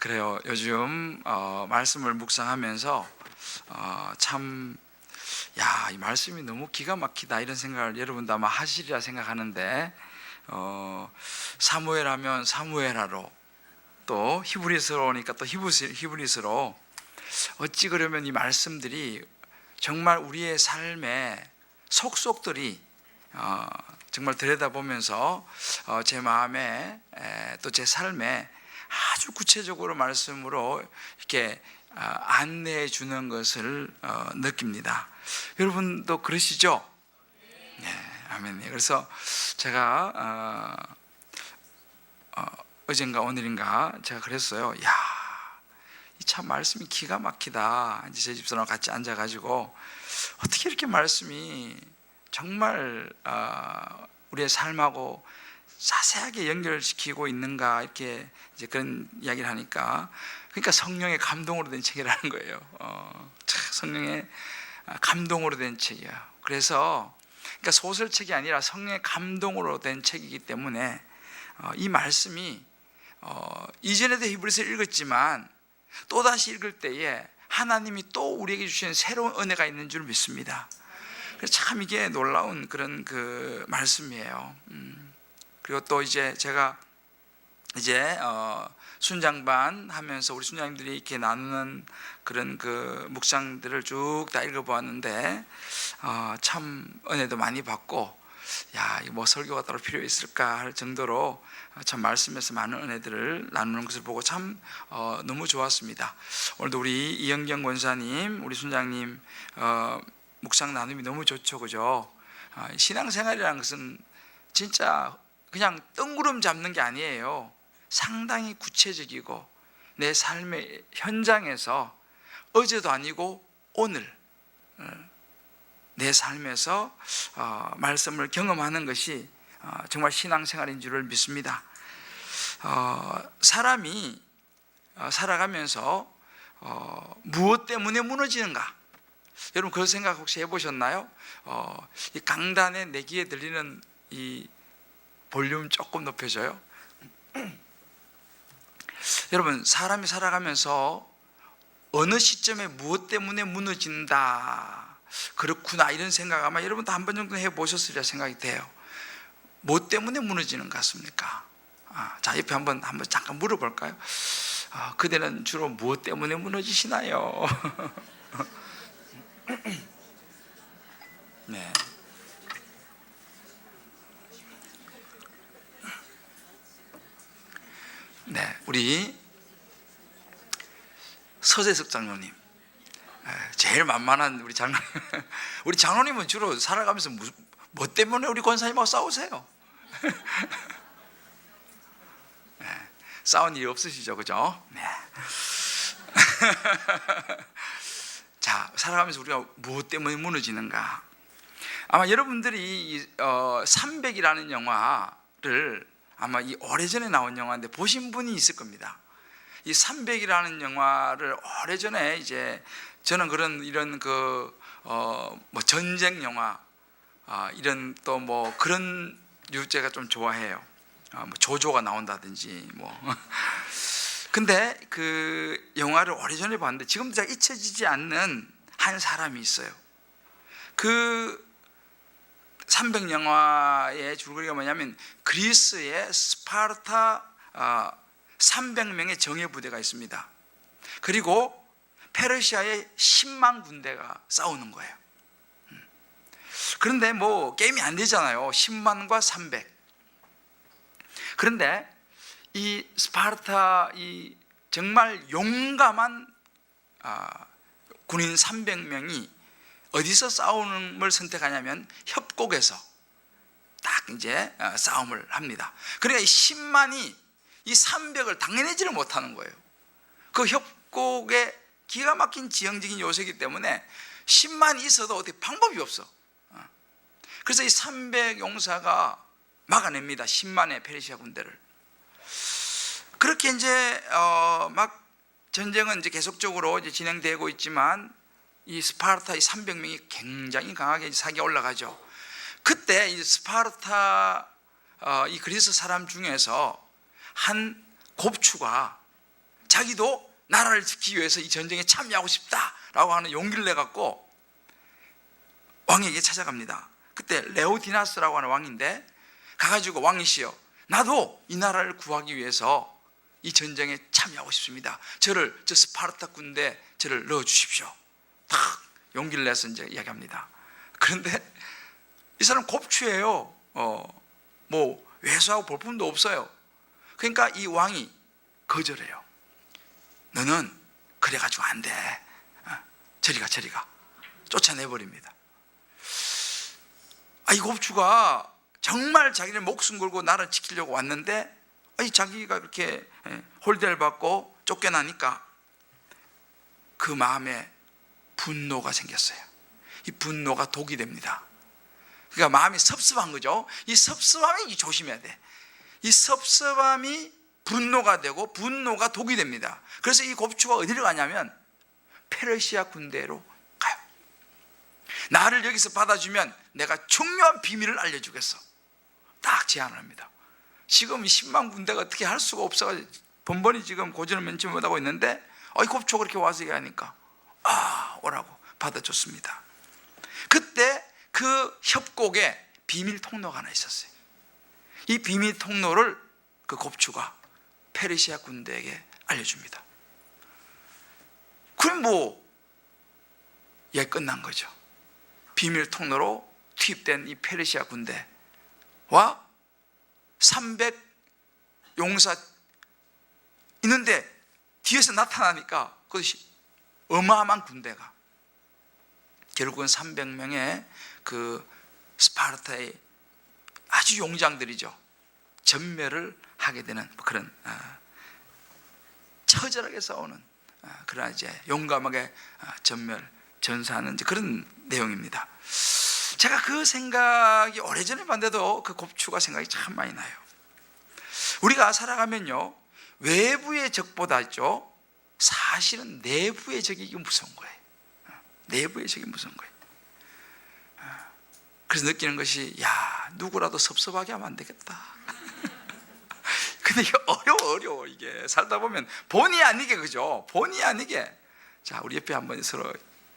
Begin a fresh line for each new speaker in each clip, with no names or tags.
그래요. 요즘 말씀을 묵상하면서 참, 야, 이 말씀이 너무 기가 막히다 이런 생각을 여러분도 아마 하시리라 생각하는데, 사무엘 하면 사무엘하로, 또 히브리서로니까 또 히브리서로, 어찌 그러면 이 말씀들이 정말 우리의 삶의 속속들이 정말 들여다보면서 제 마음에 또 제 삶에 아주 구체적으로 말씀으로 이렇게 안내해 주는 것을 느낍니다. 여러분도 그러시죠? 네, 아멘. 그래서 제가 어젠가 오늘인가 제가 그랬어요. 야, 이 참 말씀이 기가 막히다. 이제 제 집사람 같이 앉아가지고 어떻게 이렇게 말씀이 정말 우리의 삶하고 자세하게 연결시키고 있는가, 이렇게 이제 그런 이야기를 하니까, 그러니까 성령의 감동으로 된 책이라는 거예요. 성령의 감동으로 된 책이야. 그래서 그러니까 소설책이 아니라 성령의 감동으로 된 책이기 때문에 이 말씀이 이전에도 히브리서를 읽었지만 또다시 읽을 때에 하나님이 또 우리에게 주시는 새로운 은혜가 있는 줄 믿습니다. 그래서 참 이게 놀라운 그런 그 말씀이에요. 그리고 또 이제 제가 이제 순장반 하면서 우리 순장님들이 이렇게 나누는 그런 그 묵상들을 쭉 다 읽어보았는데 참 은혜도 많이 받고, 야, 이거 뭐 설교가 따로 필요 있을까 할 정도로 참 말씀에서 많은 은혜들을 나누는 것을 보고 참 너무 좋았습니다. 오늘도 우리 이영경 권사님, 우리 순장님 묵상 나눔이 너무 좋죠, 그죠? 신앙생활이라는 것은 진짜 그냥 뜬구름 잡는 게 아니에요. 상당히 구체적이고 내 삶의 현장에서 어제도 아니고 오늘 내 삶에서 말씀을 경험하는 것이 정말 신앙생활인 줄을 믿습니다. 사람이 살아가면서 무엇 때문에 무너지는가? 여러분 그런 생각 혹시 해보셨나요? 이 강단에 내 귀에 들리는 이 볼륨 조금 높여줘요. 여러분, 사람이 살아가면서 어느 시점에 무엇 때문에 무너진다, 그렇구나, 이런 생각 아마 여러분도 한 번 정도 해보셨으리라 생각이 돼요. 뭐 때문에 무너지는 것 같습니까? 자, 옆에 한번 잠깐 물어볼까요? 그대는 주로 무엇 때문에 무너지시나요? 네. 네, 우리 서재석 장로님, 제일 만만한 우리 장로님. 우리 장로님은 주로 살아가면서 뭐 때문에 우리 권사님하고 싸우세요? 네, 싸운 일이 없으시죠, 그죠? 네. 자, 살아가면서 우리가 무엇 때문에 무너지는가? 아마 여러분들이 300이라는 영화를 아마 이 오래전에 나온 영화인데 보신 분이 있을 겁니다. 이 300이라는 영화를 오래전에 이제 저는 이런 뭐 전쟁 영화, 이런 또 뭐 그런 류제가 좀 좋아해요. 뭐 조조가 나온다든지 뭐. 근데 그 영화를 오래전에 봤는데 지금도 잘 잊혀지지 않는 한 사람이 있어요. 그 300 영화의 줄거리가 뭐냐면, 그리스의 스파르타 300명의 정예 부대가 있습니다. 그리고 페르시아의 10만 군대가 싸우는 거예요. 그런데 뭐 게임이 안 되잖아요. 10만과 300. 그런데 이 스파르타 이 정말 용감한 군인 300명이 어디서 싸움을 선택하냐면 협곡에서 딱 이제 싸움을 합니다. 그러니까 이 10만이 이 300을 당해내지를 못하는 거예요. 그 협곡에 기가 막힌 지형적인 요소이기 때문에 10만이 있어도 어떻게 방법이 없어. 그래서 이 300 용사가 막아냅니다. 10만의 페르시아 군대를. 그렇게 이제 막 전쟁은 이제 계속적으로 이제 진행되고 있지만 이 스파르타 이 300명이 굉장히 강하게 사기에 올라가죠. 그때 이 스파르타 이 그리스 사람 중에서 한 곱추가 자기도 나라를 지키기 위해서 이 전쟁에 참여하고 싶다라고 하는 용기를 내갖고 왕에게 찾아갑니다. 그때 레오디나스라고 하는 왕인데 가가지고 왕이시여, 나도 이 나라를 구하기 위해서 이 전쟁에 참여하고 싶습니다. 저 스파르타 군대에 저를 넣어주십시오. 딱 용기를 내서 이제 이야기합니다. 그런데 이 사람 곱추예요. 뭐 외수하고 볼품도 없어요. 그러니까 이 왕이 거절해요. 너는 그래가지고 안 돼. 저리 가. 쫓아내버립니다. 이 곱추가 정말 자기를 목숨 걸고 나라를 지키려고 왔는데 자기가 그렇게 홀대를 받고 쫓겨나니까 그 마음에 분노가 생겼어요. 이 분노가 독이 됩니다. 그러니까 마음이 섭섭한 거죠. 이 섭섭함이 조심해야 돼. 이 섭섭함이 분노가 되고 분노가 독이 됩니다. 그래서 이 곱추가 어디를 가냐면 페르시아 군대로 가요. 나를 여기서 받아주면 내가 중요한 비밀을 알려주겠어. 딱 제안을 합니다. 지금 10만 군대가 어떻게 할 수가 없어가지고 번번이 지금 고전을 면치 못하고 있는데 이 곱추가 그렇게 와서 얘기하니까 오라고 받아줬습니다. 그때 그 협곡에 비밀 통로가 하나 있었어요. 이 비밀 통로를 그 곱추가 페르시아 군대에게 알려줍니다. 그럼 얘 끝난 거죠. 비밀 통로로 투입된 이 페르시아 군대와 300 용사 있는데 뒤에서 나타나니까 그것이 어마어마한 군대가 결국은 300명의 그 스파르타의 아주 용장들이죠. 전멸을 하게 되는 그런 처절하게 싸우는 그러나 이제 용감하게 전사하는 그런 내용입니다. 제가 그 생각이 오래전에 봤는데도 그 곱추가 생각이 참 많이 나요. 우리가 살아가면요, 외부의 적보다 있죠, 사실은 내부의 적이 무서운 거예요. 내부의 적이 무서운 거예요. 그래서 느끼는 것이 누구라도 섭섭하게 하면 안 되겠다. 근데 이게 어려워. 이게 살다 보면 본의 아니게, 그죠? 본의 아니게. 자, 우리 옆에 한번 서로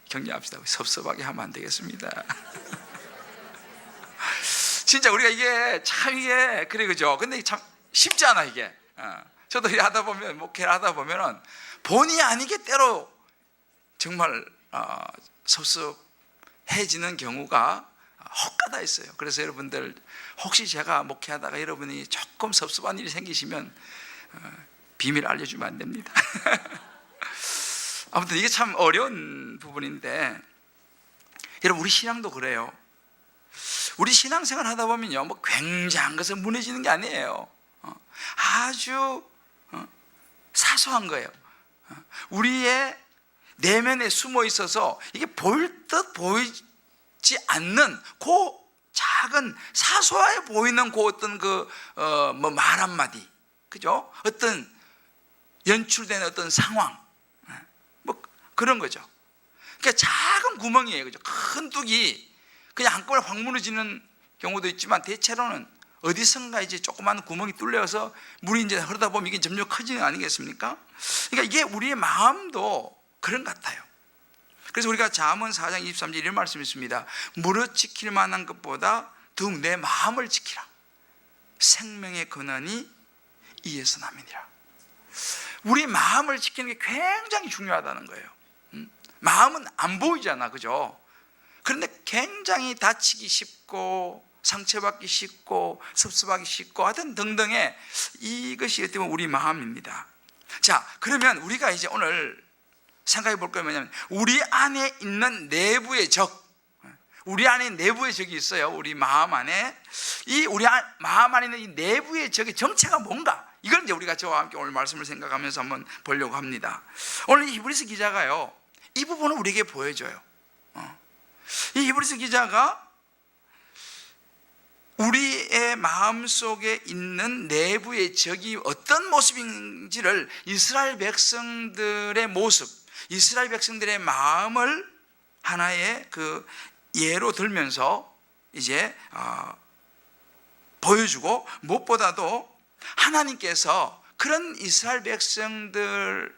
격려합시다. 섭섭하게 하면 안 되겠습니다. 진짜 우리가 이게 그래, 그죠? 근데 참 쉽지 않아, 이게. 저도 하다 보면, 목회를 하다 보면은 본의 아니게 때로 정말 섭섭해지는 경우가 혹가다 있어요. 그래서 여러분들 혹시 제가 목회하다가 여러분이 조금 섭섭한 일이 생기시면 비밀 알려주면 안 됩니다. 아무튼 이게 참 어려운 부분인데, 여러분 우리 신앙도 그래요. 우리 신앙생활 하다 보면요, 굉장한 것은 무너지는 게 아니에요. 아주 사소한 거예요. 우리의 내면에 숨어 있어서 이게 보일 듯 보이지 않는 그 작은 사소해 보이는 그 어떤 말 한마디, 그죠? 어떤 연출된 어떤 상황, 그런 거죠. 그러니까 작은 구멍이에요, 그죠? 큰 뚝이 그냥 한꺼번에 확 무너지는 경우도 있지만 대체로는 어디선가 이제 조그마한 구멍이 뚫려서 물이 이제 흐르다 보면 이게 점점 커지는 거 아니겠습니까? 그러니까 이게 우리의 마음도 그런 것 같아요. 그래서 우리가 잠언 4장 23절 이런 말씀이 있습니다. 무릇 지킬 만한 것보다 더욱 내 마음을 지키라. 생명의 근원이 이에서 남이니라. 우리 마음을 지키는 게 굉장히 중요하다는 거예요. 마음은 안 보이잖아, 그죠? 그런데 굉장히 다치기 쉽고 상처받기 쉽고 섭섭하기 쉽고 하여튼 등등의 이것이 어떻게 보면 우리 마음입니다. 자, 그러면 우리가 이제 오늘 생각해 볼 건 뭐냐면 우리 안에 있는 내부의 적, 우리 안에 내부의 적이 있어요. 우리 마음 안에 우리 마음 안에 있는 이 내부의 적의 정체가 뭔가, 이걸 이제 우리가 저와 함께 오늘 말씀을 생각하면서 한번 보려고 합니다. 오늘 히브리서 기자가요, 이 부분을 우리에게 보여줘요. 이 히브리서 기자가 우리의 마음속에 있는 내부의 적이 어떤 모습인지를 이스라엘 백성들의 모습, 이스라엘 백성들의 마음을 하나의 그 예로 들면서 이제 보여주고, 무엇보다도 하나님께서 그런 이스라엘 백성들의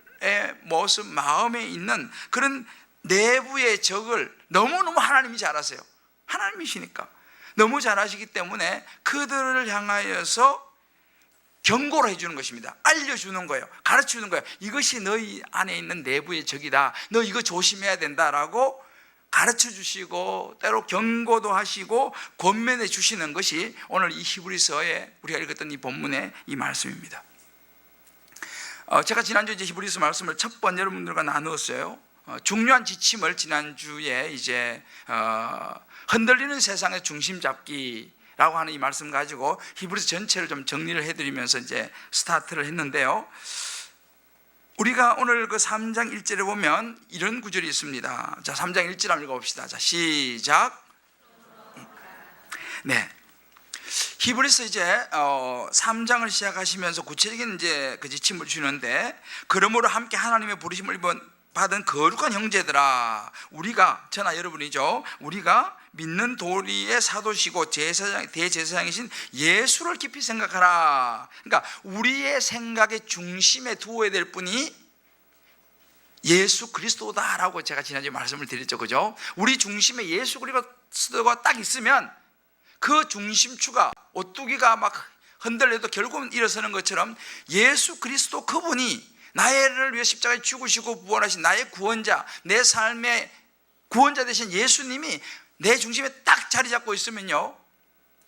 모습, 마음에 있는 그런 내부의 적을 너무너무 하나님이 잘 아세요. 하나님이시니까 너무 잘 아시기 때문에 그들을 향하여서 경고를 해주는 것입니다. 알려주는 거예요. 가르쳐주는 거예요. 이것이 너희 안에 있는 내부의 적이다. 너 이거 조심해야 된다라고 가르쳐 주시고 때로 경고도 하시고 권면해 주시는 것이 오늘 이 히브리서에 우리가 읽었던 이 본문의 이 말씀입니다. 제가 지난주에 이제 히브리서 말씀을 첫 번 여러분들과 나누었어요. 중요한 지침을 지난주에 이제 흔들리는 세상의 중심 잡기라고 하는 이 말씀 가지고 히브리서 전체를 좀 정리를 해드리면서 이제 스타트를 했는데요. 우리가 오늘 그 3장 1절에 보면 이런 구절이 있습니다. 자, 3장 1절 한번 읽어봅시다. 자, 시작. 네. 히브리서 이제 3장을 시작하시면서 구체적인 이제 그 지침을 주는데, 그러므로 함께 하나님의 부르심을 받은 거룩한 형제들아, 우리가, 저나 여러분이죠, 우리가 믿는 도리의 사도시고 대제사장이신 예수를 깊이 생각하라. 그러니까 우리의 생각의 중심에 두어야 될 분이 예수 그리스도다라고 제가 지난주에 말씀을 드렸죠, 그죠? 우리 중심에 예수 그리스도가 딱 있으면 그 중심추가, 오뚜기가 막 흔들려도 결국은 일어서는 것처럼 예수 그리스도 그분이 나를 위해 십자가에 죽으시고 부활하신 나의 구원자, 내 삶의 구원자 되신 예수님이 내 중심에 딱 자리 잡고 있으면요,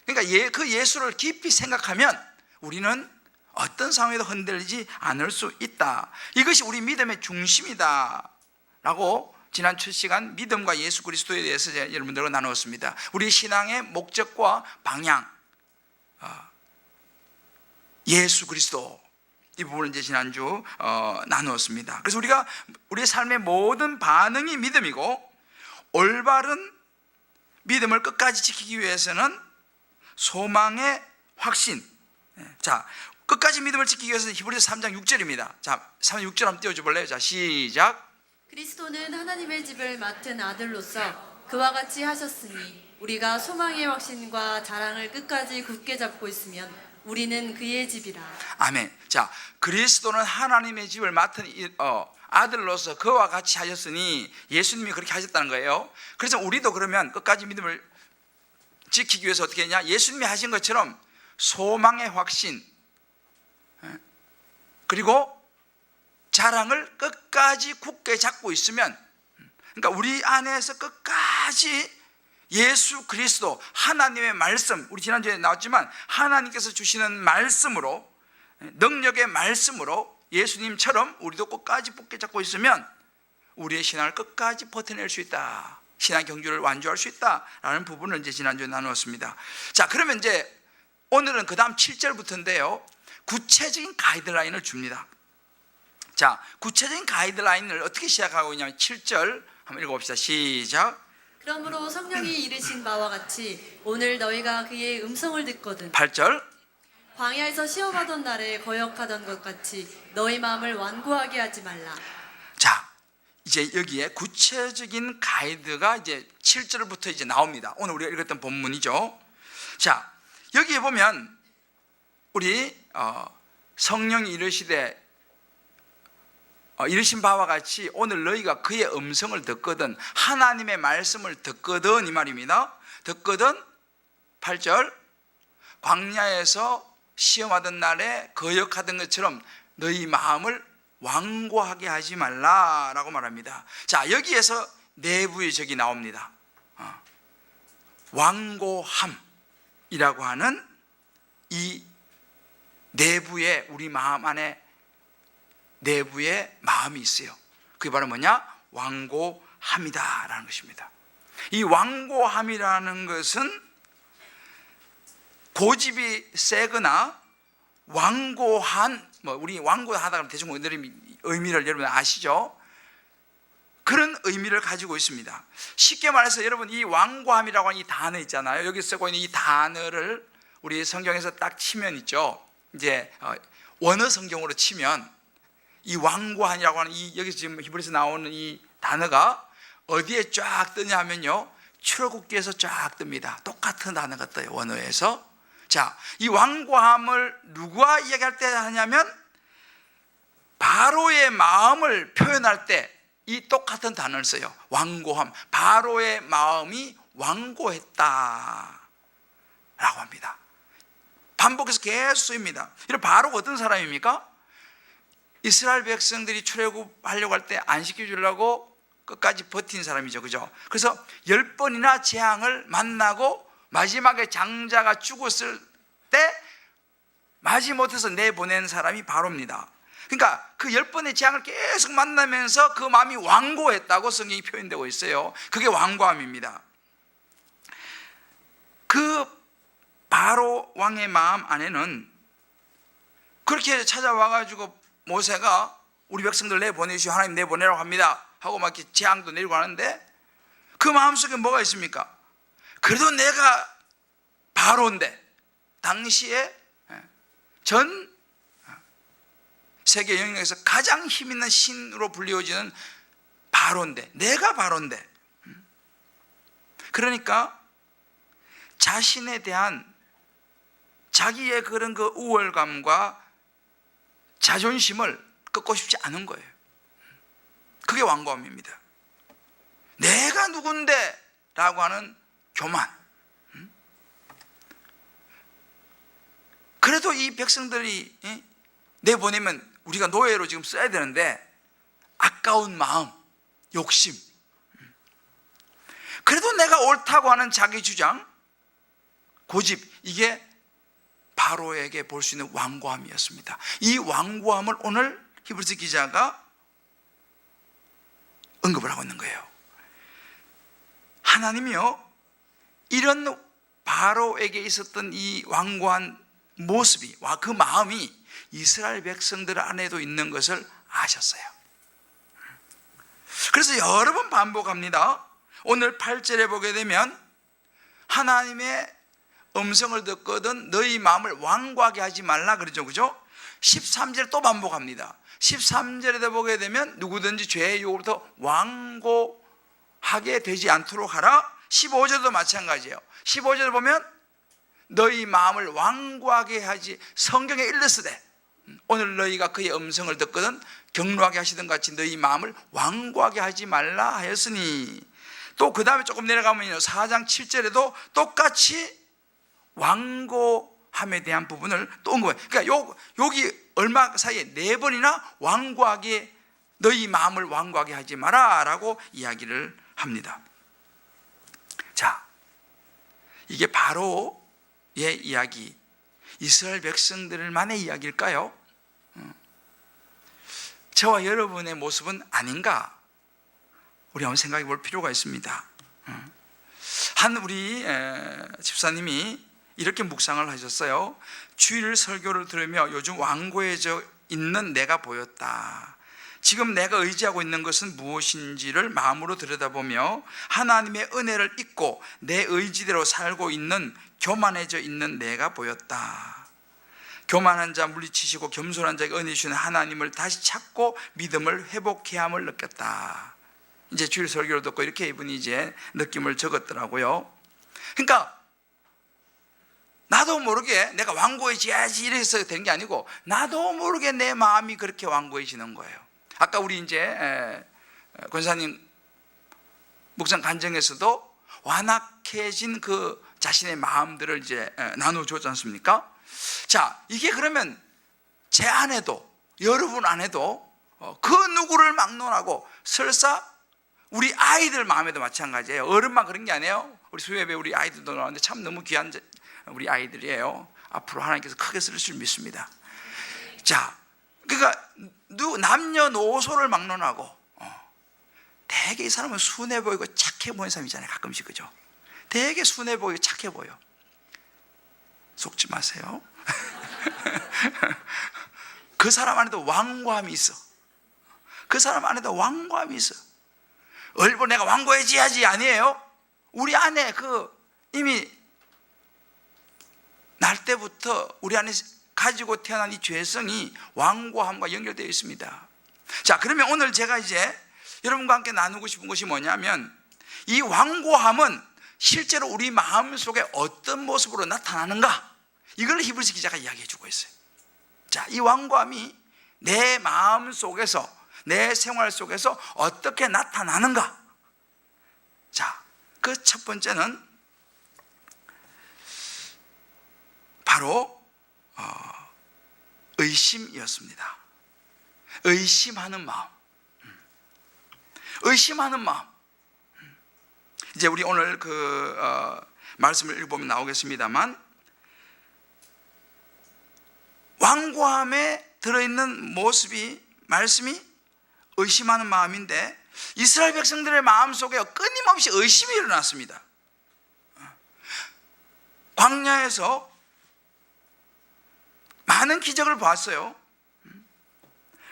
그러니까 그 예수를 깊이 생각하면 우리는 어떤 상황에도 흔들리지 않을 수 있다. 이것이 우리 믿음의 중심이다 라고 지난 첫 시간 믿음과 예수 그리스도에 대해서 여러분들과 나누었습니다. 우리 신앙의 목적과 방향, 예수 그리스도, 이 부분을 이제 지난주 나누었습니다. 그래서 우리가 우리의 삶의 모든 반응이 믿음이고, 올바른 믿음을 끝까지 지키기 위해서는 소망의 확신. 자, 끝까지 믿음을 지키기 위해서는 히브리서 3장 6절입니다. 자, 3장 6절 한번 띄워줘 볼래요? 자, 시작.
그리스도는 하나님의 집을 맡은 아들로서 그와 같이 하셨으니 우리가 소망의 확신과 자랑을 끝까지 굳게 잡고 있으면 우리는 그의 집이라.
아멘. 자, 그리스도는 하나님의 집을 맡은 아들로서 그와 같이 하셨으니, 예수님이 그렇게 하셨다는 거예요. 그래서 우리도 그러면 끝까지 믿음을 지키기 위해서 어떻게 했냐? 예수님이 하신 것처럼 소망의 확신, 그리고 자랑을 끝까지 굳게 잡고 있으면, 그러니까 우리 안에서 끝까지 예수 그리스도, 하나님의 말씀, 우리 지난주에 나왔지만 하나님께서 주시는 말씀으로, 능력의 말씀으로 예수님처럼 우리도 끝까지 굳게 잡고 있으면 우리의 신앙을 끝까지 버텨낼 수 있다, 신앙 경주를 완주할 수 있다라는 부분을 이제 지난주에 나누었습니다. 자, 그러면 이제 오늘은 그 다음 7절부터인데요, 구체적인 가이드라인을 줍니다. 자, 구체적인 가이드라인을 어떻게 시작하고 있냐면 7절 한번 읽어봅시다. 시작.
그러므로 성령이 이르신 바와 같이 오늘 너희가 그의 음성을 듣거든
8절.
광야에서 시험하던 날에 거역하던 것 같이 너희 마음을 완고하게 하지 말라.
자, 이제 여기에 구체적인 가이드가 이제 7절부터 이제 나옵니다. 오늘 우리가 읽었던 본문이죠. 자, 여기에 보면 우리 성령이 이르신 바와 같이 오늘 너희가 그의 음성을 듣거든, 하나님의 말씀을 듣거든, 이 말입니다. 듣거든. 8절. 광야에서 시험하던 날에 거역하던 것처럼 너희 마음을 완고하게 하지 말라라고 말합니다. 자, 여기에서 내부의 적이 나옵니다. 완고함이라고 하는 이 내부의, 우리 마음 안에 내부의 마음이 있어요. 그게 바로 뭐냐? 완고함이다라는 것입니다. 이 완고함이라는 것은 고집이 세거나 완고한, 우리 완고하다 그러면 대충 의미를 여러분 아시죠? 그런 의미를 가지고 있습니다. 쉽게 말해서 여러분, 이 완고함이라고 하는 이 단어 있잖아요. 여기 쓰고 있는 이 단어를 우리 성경에서 딱 치면 있죠. 이제 원어 성경으로 치면 이 완고함이라고 하는 이, 여기 지금 히브리서 나오는 이 단어가 어디에 쫙 뜨냐 하면요, 출애굽기에서 쫙 뜹니다. 똑같은 단어가 떠요, 원어에서. 자, 이 완고함을 누가 이야기할 때 하냐면 바로의 마음을 표현할 때 이 똑같은 단어를 써요. 완고함. 바로의 마음이 완고했다 라고 합니다. 반복해서 계속 쓰입니다. 이런 바로가 어떤 사람입니까? 이스라엘 백성들이 출애굽하려고 할 때 안 시켜주려고 끝까지 버틴 사람이죠. 그죠? 그래서 10번이나 재앙을 만나고 마지막에 장자가 죽었을 때 마지못해서 내보낸 사람이 바로입니다. 그러니까 그 10번의 재앙을 계속 만나면서 그 마음이 완고했다고 성경이 표현되고 있어요. 그게 완고함입니다. 그 바로 왕의 마음 안에는 그렇게 찾아와가지고 모세가 우리 백성들 내보내시오, 하나님 내보내라고 합니다 하고 막 이렇게 재앙도 내리고 하는데 그 마음속에 뭐가 있습니까? 그래도 내가 바로인데, 당시에 전 세계 영역에서 가장 힘 있는 신으로 불리워지는 바로인데, 내가 바로인데, 그러니까 자신에 대한 자기의 그런 그 우월감과 자존심을 꺾고 싶지 않은 거예요. 그게 완고함입니다. 내가 누군데 라고 하는 교만. 그래도 이 백성들이 내보내면 우리가 노예로 지금 써야 되는데 아까운 마음, 욕심, 그래도 내가 옳다고 하는 자기 주장, 고집, 이게 바로에게 볼 수 있는 완고함이었습니다. 이 완고함을 오늘 히브리서 기자가 언급을 하고 있는 거예요. 하나님이요, 이런 바로에게 있었던 이 완고한 모습이, 그 마음이 이스라엘 백성들 안에도 있는 것을 아셨어요. 그래서 여러 번 반복합니다. 오늘 8절에 보게 되면 하나님의 음성을 듣거든 너희 마음을 완고하게 하지 말라 그러죠. 그죠? 13절에 또 반복합니다. 13절에도 보게 되면 누구든지 죄의 유혹으로부터 완고하게 되지 않도록 하라. 15절도 마찬가지예요. 15절에 보면 너희 마음을 완고하게 하지, 성경에 일렀으되 오늘 너희가 그의 음성을 듣거든 경로하게 하시던 같이 너희 마음을 완고하게 하지 말라 하였으니, 또 그 다음에 조금 내려가면요 4장 7절에도 똑같이 완고함에 대한 부분을 또 언급해요. 그러니까 여기 얼마 사이에 4번이나 완고하게, 너희 마음을 완고하게 하지 마라 라고 이야기를 합니다. 자, 이게 바로의 이야기, 이스라엘 백성들만의 이야기일까요? 저와 여러분의 모습은 아닌가? 우리 한번 생각해 볼 필요가 있습니다. 한 우리 집사님이 이렇게 묵상을 하셨어요. 주일 설교를 들으며 요즘 완고해져 있는 내가 보였다. 지금 내가 의지하고 있는 것은 무엇인지를 마음으로 들여다보며 하나님의 은혜를 잊고 내 의지대로 살고 있는 교만해져 있는 내가 보였다. 교만한 자 물리치시고 겸손한 자에게 은혜 주시는 하나님을 다시 찾고 믿음을 회복해야 함을 느꼈다. 이제 주일 설교를 듣고 이렇게 이분이 이제 느낌을 적었더라고요. 그러니까 나도 모르게 내가 완고해져야지 이래서 되는 게 아니고 나도 모르게 내 마음이 그렇게 완고해지는 거예요. 아까 우리 이제 권사님 묵상 간증에서도 완악해진 그 자신의 마음들을 이제 나눠줬지 않습니까? 자, 이게 그러면 제 안에도, 여러분 안에도 그 누구를 막론하고, 설사 우리 아이들 마음에도 마찬가지예요. 어른만 그런 게 아니에요. 우리 수요예배 우리 아이들도 나왔는데 참 너무 귀한 우리 아이들이에요. 앞으로 하나님께서 크게 쓸 줄 믿습니다. 자, 그러니까 남녀노소를 막론하고 되게 이 사람은 순해 보이고 착해 보이는 사람이잖아요. 가끔씩, 그죠? 되게 순해 보이고 착해 보여. 속지 마세요. 그 사람 안에도 완고함이 있어. 그 사람 안에도 완고함이 있어. 얼른 내가 완고해져야지 아니에요. 우리 안에 이미 날 때부터 우리 안에 가지고 태어난 이 죄성이 완고함과 연결되어 있습니다. 자, 그러면 오늘 제가 이제 여러분과 함께 나누고 싶은 것이 뭐냐면, 이 완고함은 실제로 우리 마음속에 어떤 모습으로 나타나는가, 이걸 히브리서 기자가 이야기해 주고 있어요. 자, 이 완고함이 내 마음 속에서, 내 생활 속에서 어떻게 나타나는가? 자, 그 첫 번째는 바로 의심이었습니다. 의심하는 마음. 의심하는 마음. 이제 우리 오늘 말씀을 읽어보면 나오겠습니다만, 완고함에 들어있는 모습이, 말씀이 의심하는 마음인데, 이스라엘 백성들의 마음 속에 끊임없이 의심이 일어났습니다. 광야에서 많은 기적을 봤어요.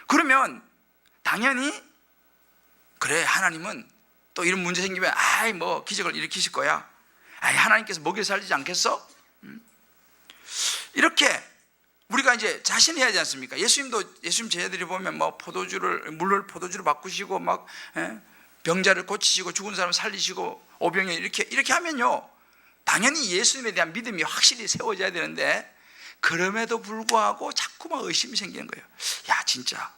그러면 당연히 그래, 하나님은 또 이런 문제 생기면 뭐 기적을 일으키실 거야. 하나님께서 먹여 살리지 않겠어? 이렇게 우리가 이제 자신해야 하지 않습니까? 예수님 제자들이 보면 뭐 물을 포도주로 바꾸시고 막 병자를 고치시고 죽은 사람 살리시고 오병이어 이렇게 하면요, 당연히 예수님에 대한 믿음이 확실히 세워져야 되는데, 그럼에도 불구하고 자꾸만 의심이 생기는 거예요. 야, 진짜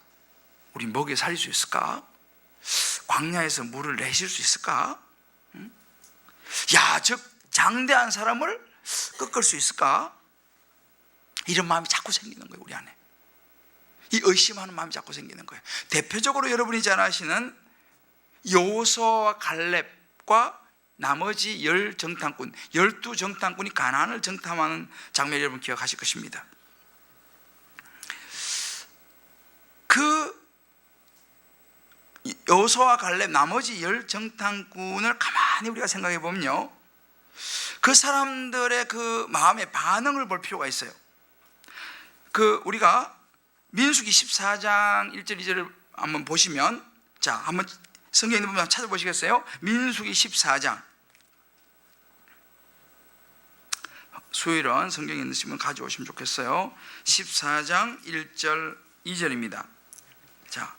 우리 먹여 살릴 수 있을까? 광야에서 물을 내실 수 있을까? 야, 저 장대한 사람을 꺾을 수 있을까? 이런 마음이 자꾸 생기는 거예요, 우리 안에. 이 의심하는 마음이 자꾸 생기는 거예요. 대표적으로 여러분이 잘 아시는 여호수아와 갈렙과 나머지 12정탐꾼이 가나안을 정탐하는 장면, 여러분 기억하실 것입니다. 그 여호수아와 갈렙 나머지 10정탐꾼을 가만히 우리가 생각해 보면요, 그 사람들의 그 마음의 반응을 볼 필요가 있어요. 우리가 민수기 14장 1절 2절을 한번 보시면, 자, 한번 성경에 있는 부분 찾아보시겠어요? 민수기 14장. 수요일은 성경에 있으시면 가져오시면 좋겠어요. 14장 1절 2절입니다. 자,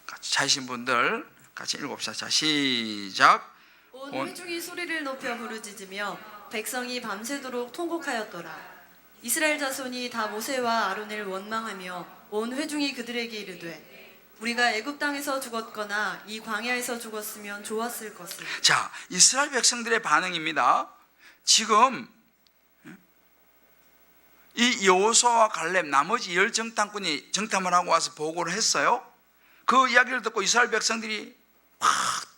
같이 찾으신 분들 같이 읽어봅시다. 자, 시작.
온 회중이 소리를 높여 부르짖으며 백성이 밤새도록 통곡하였더라. 이스라엘 자손이 다 모세와 아론을 원망하며 온 회중이 그들에게 이르되 우리가 애굽 땅에서 죽었거나 이 광야에서 죽었으면 좋았을 것을.
자, 이스라엘 백성들의 반응입니다. 지금 이 여호수아와 갈렙 나머지 10정탐꾼이 정탐을 하고 와서 보고를 했어요. 그 이야기를 듣고 이스라엘 백성들이 막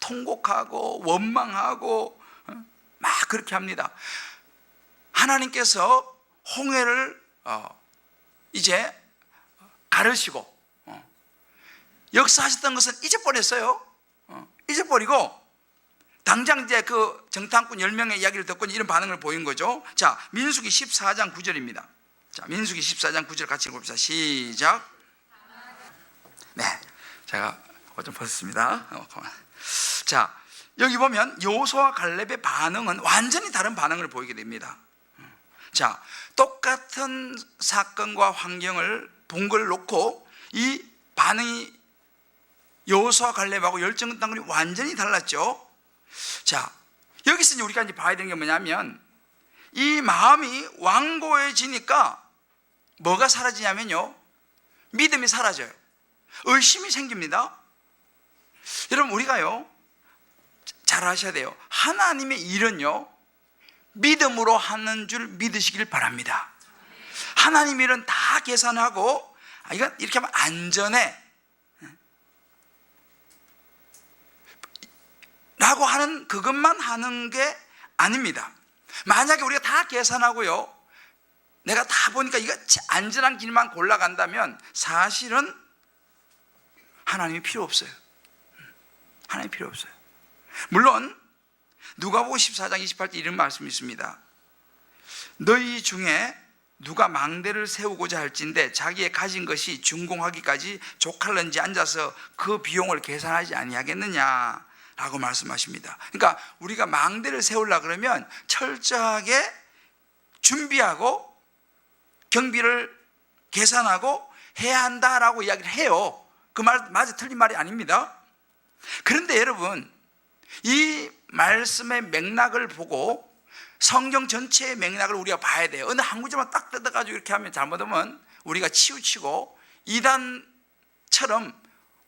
통곡하고 원망하고 막 그렇게 합니다. 하나님께서 홍해를 이제 가르시고 역사하셨던 것은 잊어버렸어요. 잊어버리고 당장 이제 그 정탐꾼 10명의 이야기를 듣고 이런 반응을 보인 거죠. 자, 민수기 14장 9절입니다. 자, 민수기 14장 9절 같이 읽어봅시다. 시작. 네, 제가 좀 벗었습니다. 자, 여기 보면 여호수아와 갈렙의 반응은 완전히 다른 반응을 보이게 됩니다. 자, 똑같은 사건과 환경을 본 걸 놓고 이 반응이 여호수아와 갈렙하고 10정탐꾼이 완전히 달랐죠. 자, 여기서 이제 우리가 이제 봐야 되는 게 뭐냐면, 이 마음이 완고해지니까 뭐가 사라지냐면요, 믿음이 사라져요. 의심이 생깁니다. 여러분, 우리가요 잘 아셔야 돼요. 하나님의 일은요 믿음으로 하는 줄 믿으시길 바랍니다. 하나님 일은 다 계산하고, 이건 이렇게 하면 안전해 라고 하는 그것만 하는 게 아닙니다. 만약에 우리가 다 계산하고요, 내가 다 보니까 이거 안전한 길만 골라간다면 사실은 하나님이 필요 없어요. 하나님이 필요 없어요. 물론 누가복음 14장 28절 이런 말씀이 있습니다. 너희 중에 누가 망대를 세우고자 할진대 자기의 가진 것이 준공하기까지 족할런지 앉아서 그 비용을 계산하지 아니하겠느냐 라고 말씀하십니다. 그러니까 우리가 망대를 세우려고 그러면 철저하게 준비하고 경비를 계산하고 해야 한다라고 이야기를 해요. 그 말 맞아, 틀린 말이 아닙니다. 그런데 여러분, 이 말씀의 맥락을 보고 성경 전체의 맥락을 우리가 봐야 돼요. 어느 한 구절만 딱 뜯어가지고 이렇게 하면 잘못하면 우리가 치우치고 이단처럼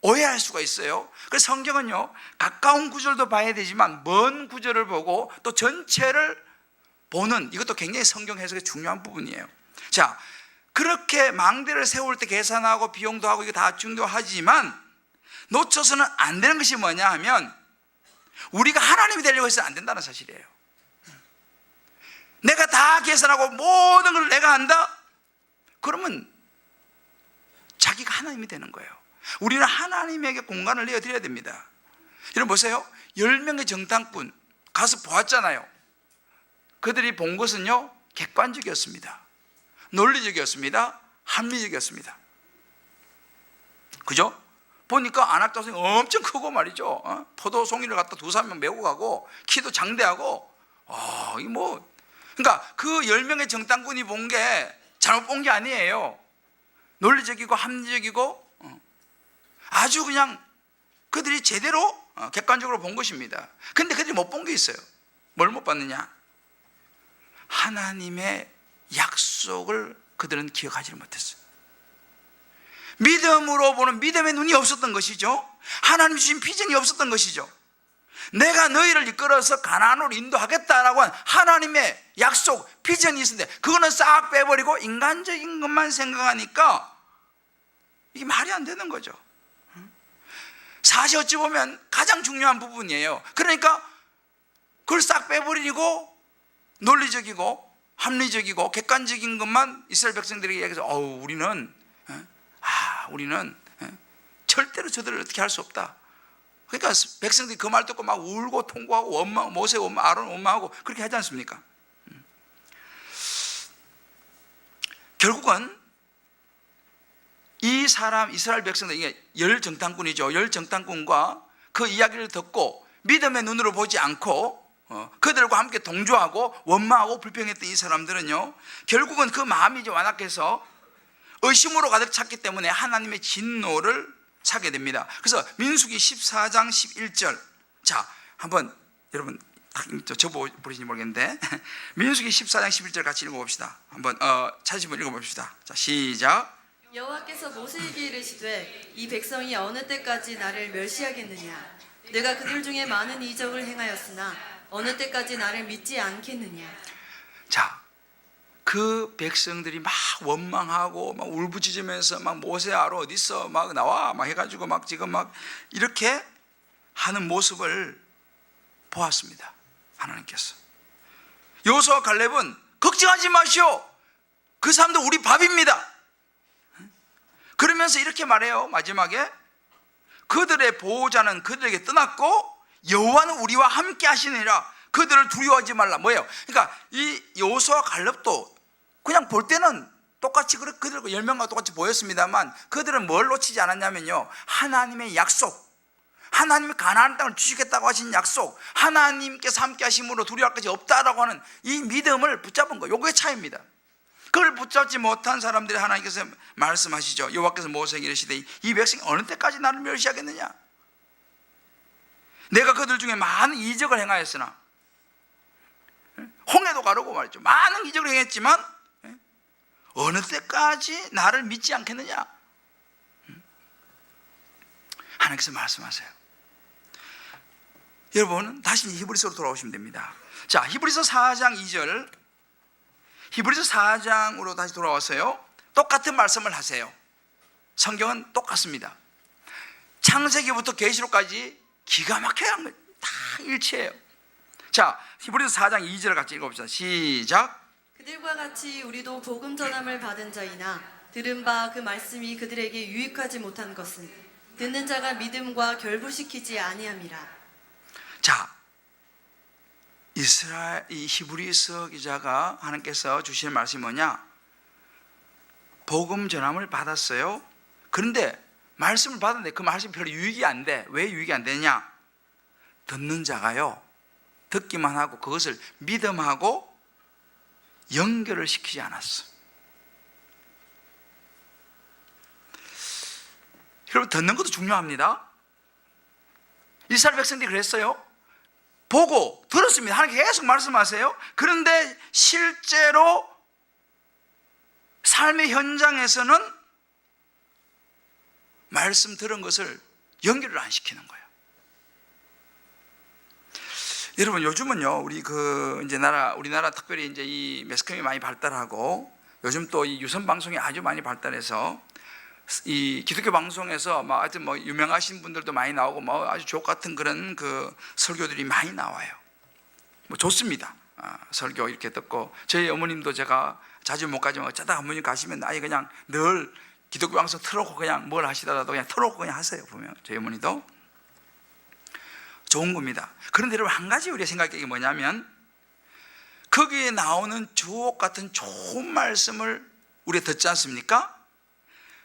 오해할 수가 있어요. 그래서 성경은요, 가까운 구절도 봐야 되지만 먼 구절을 보고 또 전체를 보는, 이것도 굉장히 성경 해석의 중요한 부분이에요. 자, 그렇게 망대를 세울 때 계산하고 비용도 하고 이거 다 중요하지만 놓쳐서는 안 되는 것이 뭐냐 하면 우리가 하나님이 되려고 해서는 안 된다는 사실이에요. 내가 다 계산하고 모든 걸 내가 한다? 그러면 자기가 하나님이 되는 거예요. 우리는 하나님에게 공간을 내어드려야 됩니다. 여러분 보세요. 10명의 정탐꾼 가서 보았잖아요. 그들이 본 것은요, 객관적이었습니다. 논리적이었습니다. 합리적이었습니다. 그죠? 보니까 안악자손이 엄청 크고 말이죠. 포도 송이를 갖다 2-3명 메고 가고 키도 장대하고, 이 뭐, 그러니까 그 10명의 정탐꾼이 본 게 잘못 본 게 아니에요. 논리적이고 합리적이고 아주 그냥 그들이 제대로 객관적으로 본 것입니다. 근데 그들이 못 본 게 있어요. 뭘 못 봤느냐? 하나님의 약속을 그들은 기억하지 못했어요. 믿음으로 보는 믿음의 눈이 없었던 것이죠. 하나님 주신 비전이 없었던 것이죠. 내가 너희를 이끌어서 가나안으로 인도하겠다라고 한 하나님의 약속, 비전이 있었는데 그거는 싹 빼버리고 인간적인 것만 생각하니까 이게 말이 안 되는 거죠. 사실 어찌 보면 가장 중요한 부분이에요. 그러니까 그걸 싹 빼버리고 논리적이고 합리적이고 객관적인 것만 이스라엘 백성들에게 얘기해서 우리는 절대로 저들을 어떻게 할 수 없다. 그러니까 백성들이 그 말 듣고 막 울고 통곡하고 원망, 모세 원망, 아론 원망하고 그렇게 하지 않습니까? 결국은 이 사람 이스라엘 백성들, 이게 10정탐꾼이죠. 10정탐꾼과 그 이야기를 듣고 믿음의 눈으로 보지 않고 그들과 함께 동조하고 원망하고 불평했던 이 사람들은요, 결국은 그 마음이 이제 완악해서 의심으로 가득 찼기 때문에 하나님의 진노를 사게 됩니다. 그래서 민수기 14장 11절, 자 한번 여러분 적어보시는지 모르겠는데 민수기 14장 11절 같이 읽어봅시다. 한번 찾으시면 읽어봅시다. 자, 시작.
여호와께서 모세에게 이르시되 이 백성이 어느 때까지 나를 멸시하겠느냐? 내가 그들 중에 많은 이적을 행하였으나 어느 때까지 나를 믿지 않겠느냐?
자, 그 백성들이 막 원망하고 막 울부짖으면서 막 모세 아론 어디 있어 막 나와 막 해가지고 막 지금 막 이렇게 하는 모습을 보았습니다. 하나님께서 여호수아와 갈렙은 걱정하지 마시오, 그 사람들 우리 밥입니다. 그러면서 이렇게 말해요. 마지막에 그들의 보호자는 그들에게 떠났고 여호와는 우리와 함께 하시느니라. 그들을 두려워하지 말라. 뭐예요? 그러니까 이 여호수아와 갈렙도 그냥 볼 때는 똑같이 그들과 10명과 똑같이 보였습니다만 그들은 뭘 놓치지 않았냐면요, 하나님의 약속, 하나님이 가나안 땅을 주시겠다고 하신 약속, 하나님께서 함께 하심으로 두려워할 것이 없다라고 하는 이 믿음을 붙잡은 거예요. 요게 차이입니다. 그걸 붙잡지 못한 사람들이 하나님께서 말씀하시죠. 여호와께서 모세에게 이르시되 이 백성이 어느 때까지 나를 멸시하겠느냐? 내가 그들 중에 많은 이적을 행하였으나, 홍해도 가르고 말이죠. 많은 이적을 행했지만 어느 때까지 나를 믿지 않겠느냐? 하나님께서 말씀하세요. 여러분 다시 히브리서로 돌아오시면 됩니다. 자, 히브리서 4장 2절, 히브리서 4장으로 다시 돌아와서요, 똑같은 말씀을 하세요. 성경은 똑같습니다. 창세기부터 계시록까지 기가 막혀야 하는 거예요. 다 일치해요. 자, 히브리서 4장 2절 같이 읽어봅시다. 시작.
그들과 같이 우리도 복음 전함을 받은 자이나 들은 바 그 말씀이 그들에게 유익하지 못한 것은 듣는 자가 믿음과 결부시키지 아니함이라.
자, 이 히브리서 기자가 하나님께서 주시는 말씀이 뭐냐? 복음 전함을 받았어요. 그런데 말씀을 받았는데 그 말씀이 별로 유익이 안 돼. 왜 유익이 안 되냐? 듣는 자가요, 듣기만 하고 그것을 믿음하고 연결을 시키지 않았어. 여러분, 듣는 것도 중요합니다. 이스라엘 백성들이 그랬어요. 보고 들었습니다. 하나님 계속 말씀하세요. 그런데 실제로 삶의 현장에서는 말씀 들은 것을 연결을 안 시키는 거예요. 여러분, 요즘은요, 우리나라 특별히 이제 이 매스컴이 많이 발달하고 요즘 또 이 유선 방송이 아주 많이 발달해서 이 기독교 방송에서 하여튼 유명하신 분들도 많이 나오고 아주 주옥 같은 그런 그 설교들이 많이 나와요. 좋습니다. 설교 이렇게 듣고, 저희 어머님도 제가 자주 못 가지만 어쩌다 어머님 가시면 아예 그냥 늘 기독교 방송 틀어놓고 그냥 뭘 하시더라도 그냥 틀어놓고 그냥 하세요. 보면 저희 어머니도 좋은 겁니다. 그런데 여러분, 한 가지 우리가 생각할 게 뭐냐면, 거기에 나오는 주옥 같은 좋은 말씀을 우리가 듣지 않습니까?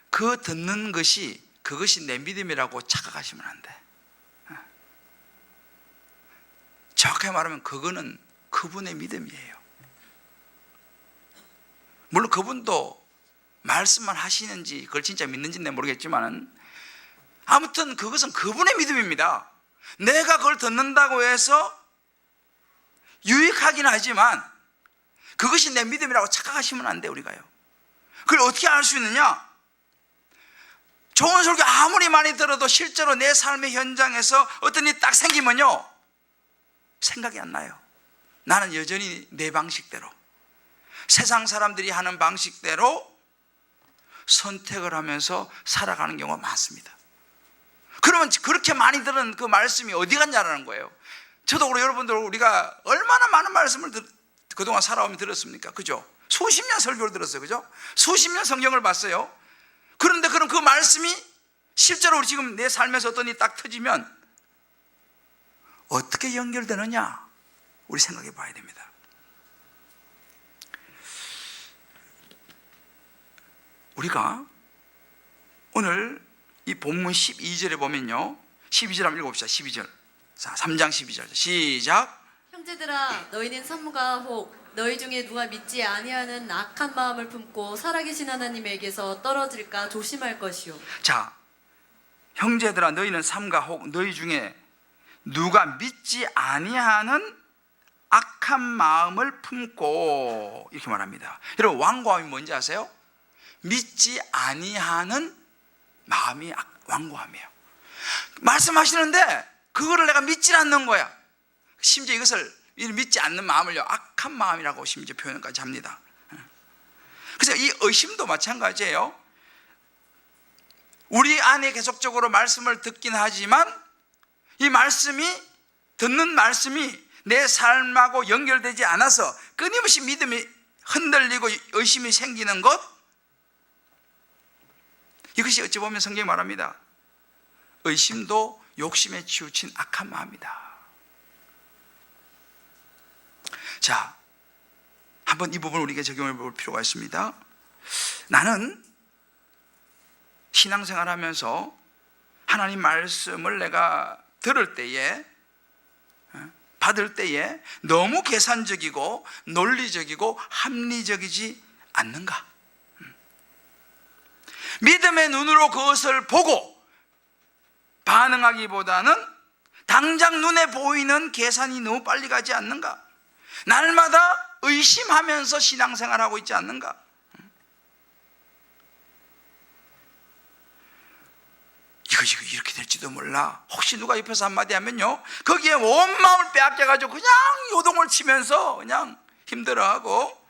그 듣는 것이 그것이 내 믿음이라고 착각하시면 안 돼. 정확하게 말하면 그거는 그분의 믿음이에요. 물론 그분도 말씀만 하시는지 그걸 진짜 믿는지는 모르겠지만, 아무튼 그것은 그분의 믿음입니다. 내가 그걸 듣는다고 해서 유익하긴 하지만 그것이 내 믿음이라고 착각하시면 안 돼. 우리가요, 그걸 어떻게 알 수 있느냐? 좋은 설교 아무리 많이 들어도 실제로 내 삶의 현장에서 어떤 일이 딱 생기면요, 생각이 안 나요. 나는 여전히 내 방식대로, 세상 사람들이 하는 방식대로 선택을 하면서 살아가는 경우가 많습니다. 그러면 그렇게 많이 들은 그 말씀이 어디 갔냐라는 거예요. 저도 그렇고 여러분들, 우리가 얼마나 많은 말씀을 그동안 살아오면 들었습니까? 그죠? 수십 년 설교를 들었어요. 그죠? 수십 년 성경을 봤어요. 그런데 그럼 그 말씀이 실제로 우리 지금 내 삶에서 어떤 일이 딱 터지면 어떻게 연결되느냐, 우리 생각해 봐야 됩니다. 우리가 오늘 이 본문 12절에 보면요, 12절 한번 읽어봅시다. 12절. 자, 3장 12절 시작.
형제들아, 너희는 삼가 혹 너희 중에 누가 믿지 아니하는 악한 마음을 품고 살아계신 하나님에게서 떨어질까 조심할 것이요.
자, 형제들아, 너희는 삼가 혹 너희 중에 누가 믿지 아니하는 악한 마음을 품고, 이렇게 말합니다. 여러분, 완고함이 뭔지 아세요? 믿지 아니하는 마음이 완고함이에요. 말씀하시는데 그거를 내가 믿지 않는 거야. 심지어 이것을 믿지 않는 마음을요, 악한 마음이라고 심지어 표현까지 합니다. 그래서 이 의심도 마찬가지예요. 우리 안에 계속적으로 말씀을 듣긴 하지만 이 말씀이, 듣는 말씀이 내 삶하고 연결되지 않아서 끊임없이 믿음이 흔들리고 의심이 생기는 것, 이것이 어찌 보면 성경이 말합니다. 의심도 욕심에 치우친 악한 마음이다. 자, 한번 이 부분을 우리가 적용해 볼 필요가 있습니다. 나는 신앙생활 하면서 하나님 말씀을 내가 들을 때에, 받을 때에 너무 계산적이고 논리적이고 합리적이지 않는가? 믿음의 눈으로 그것을 보고 반응하기보다는 당장 눈에 보이는 계산이 너무 빨리 가지 않는가? 날마다 의심하면서 신앙생활하고 있지 않는가? 이것이 이렇게 될지도 몰라. 혹시 누가 옆에서 한마디 하면요, 거기에 온 마음을 빼앗겨가지고 그냥 요동을 치면서 그냥 힘들어하고,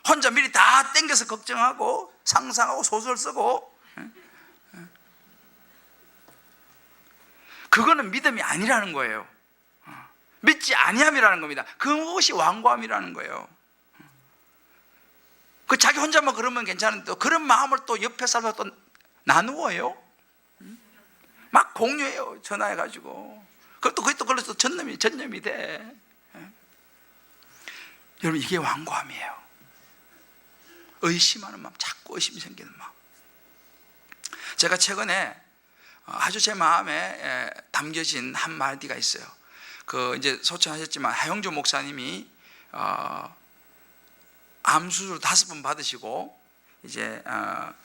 혼자 미리 다 땡겨서 걱정하고 상상하고 소설 쓰고, 그거는 믿음이 아니라는 거예요. 믿지 아니함이라는 겁니다. 그것이 완고함이라는 거예요. 그 자기 혼자만 그러면 괜찮은데 또 그런 마음을 또 옆에 사람과 또 나누어요. 막 공유해요. 전화해가지고. 그것도 그걸로 전념이 돼. 여러분, 이게 완고함이에요. 의심하는 마음, 자꾸 의심이 생기는 마음. 제가 최근에 아주 제 마음에 담겨진 한 마디가 있어요. 이제 소천하셨지만 하영조 목사님이 암 수술 5번 받으시고 이제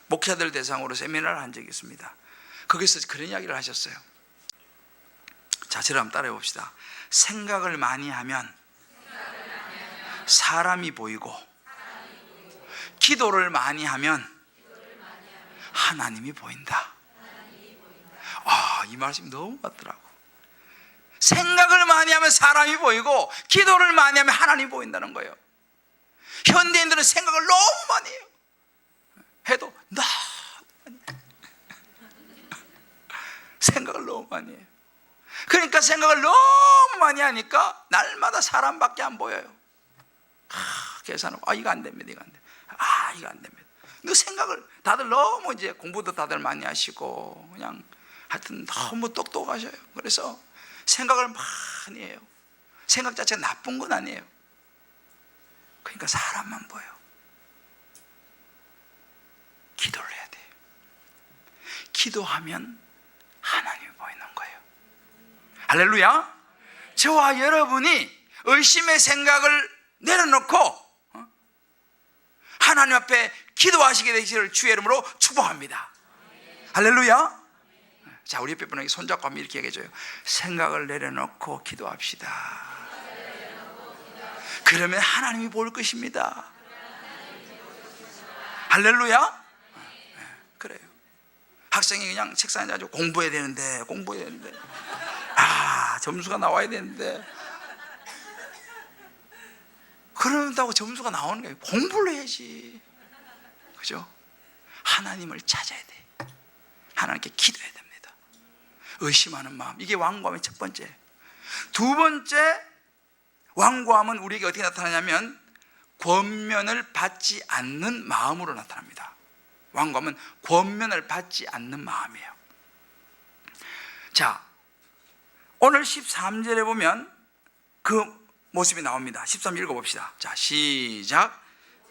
목회자들 대상으로 세미나를 한 적이 있습니다. 거기서 그런 이야기를 하셨어요. 자, 저를 한번 따라해 봅시다. 생각을 많이 하면 사람이 보이고, 기도를 많이 하면 하나님이 보인다. 이 말씀이 너무 맞더라고. 생각을 많이 하면 사람이 보이고 기도를 많이 하면 하나님이 보인다는 거예요. 현대인들은 생각을 너무 많이 해요. 해도 너무 많이 해요. 생각을 너무 많이 해요. 그러니까 생각을 너무 많이 하니까 날마다 사람밖에 안 보여요. 계산하고 이거 안 됩니다, 이거 안 됩니다. 이거 안 됩니다. 너 생각을 다들 너무 이제 공부도 다들 많이 하시고 그냥 하여튼 너무 똑똑하셔요. 그래서 생각을 많이 해요. 생각 자체가 나쁜 건 아니에요. 그러니까 사람만 보여. 기도를 해야 돼요. 기도하면 하나님이 보이는 거예요. 할렐루야. 저와 여러분이 의심의 생각을 내려놓고 하나님 앞에 기도하시게 되시기를 주의 이름으로 축복합니다. 할렐루야. 자, 우리 옆에 분에게 손잡고 하면 이렇게 얘기해줘요. 생각을 내려놓고 기도합시다. 그러면 하나님이 볼 것입니다. 할렐루야. 그래요. 학생이 그냥 책상에 앉아서 공부해야 되는데 점수가 나와야 되는데 그런다고 점수가 나오는 게 아니고 공부를 해야지. 그죠? 하나님을 찾아야 돼. 하나님께 기도해야 됩니다. 의심하는 마음, 이게 완고함의 첫 번째. 두 번째, 완고함은 우리에게 어떻게 나타나냐면 권면을 받지 않는 마음으로 나타납니다. 완고함은 권면을 받지 않는 마음이에요. 자, 오늘 13절에 보면 그 모습이 나옵니다. 13절 읽어봅시다. 자, 시작.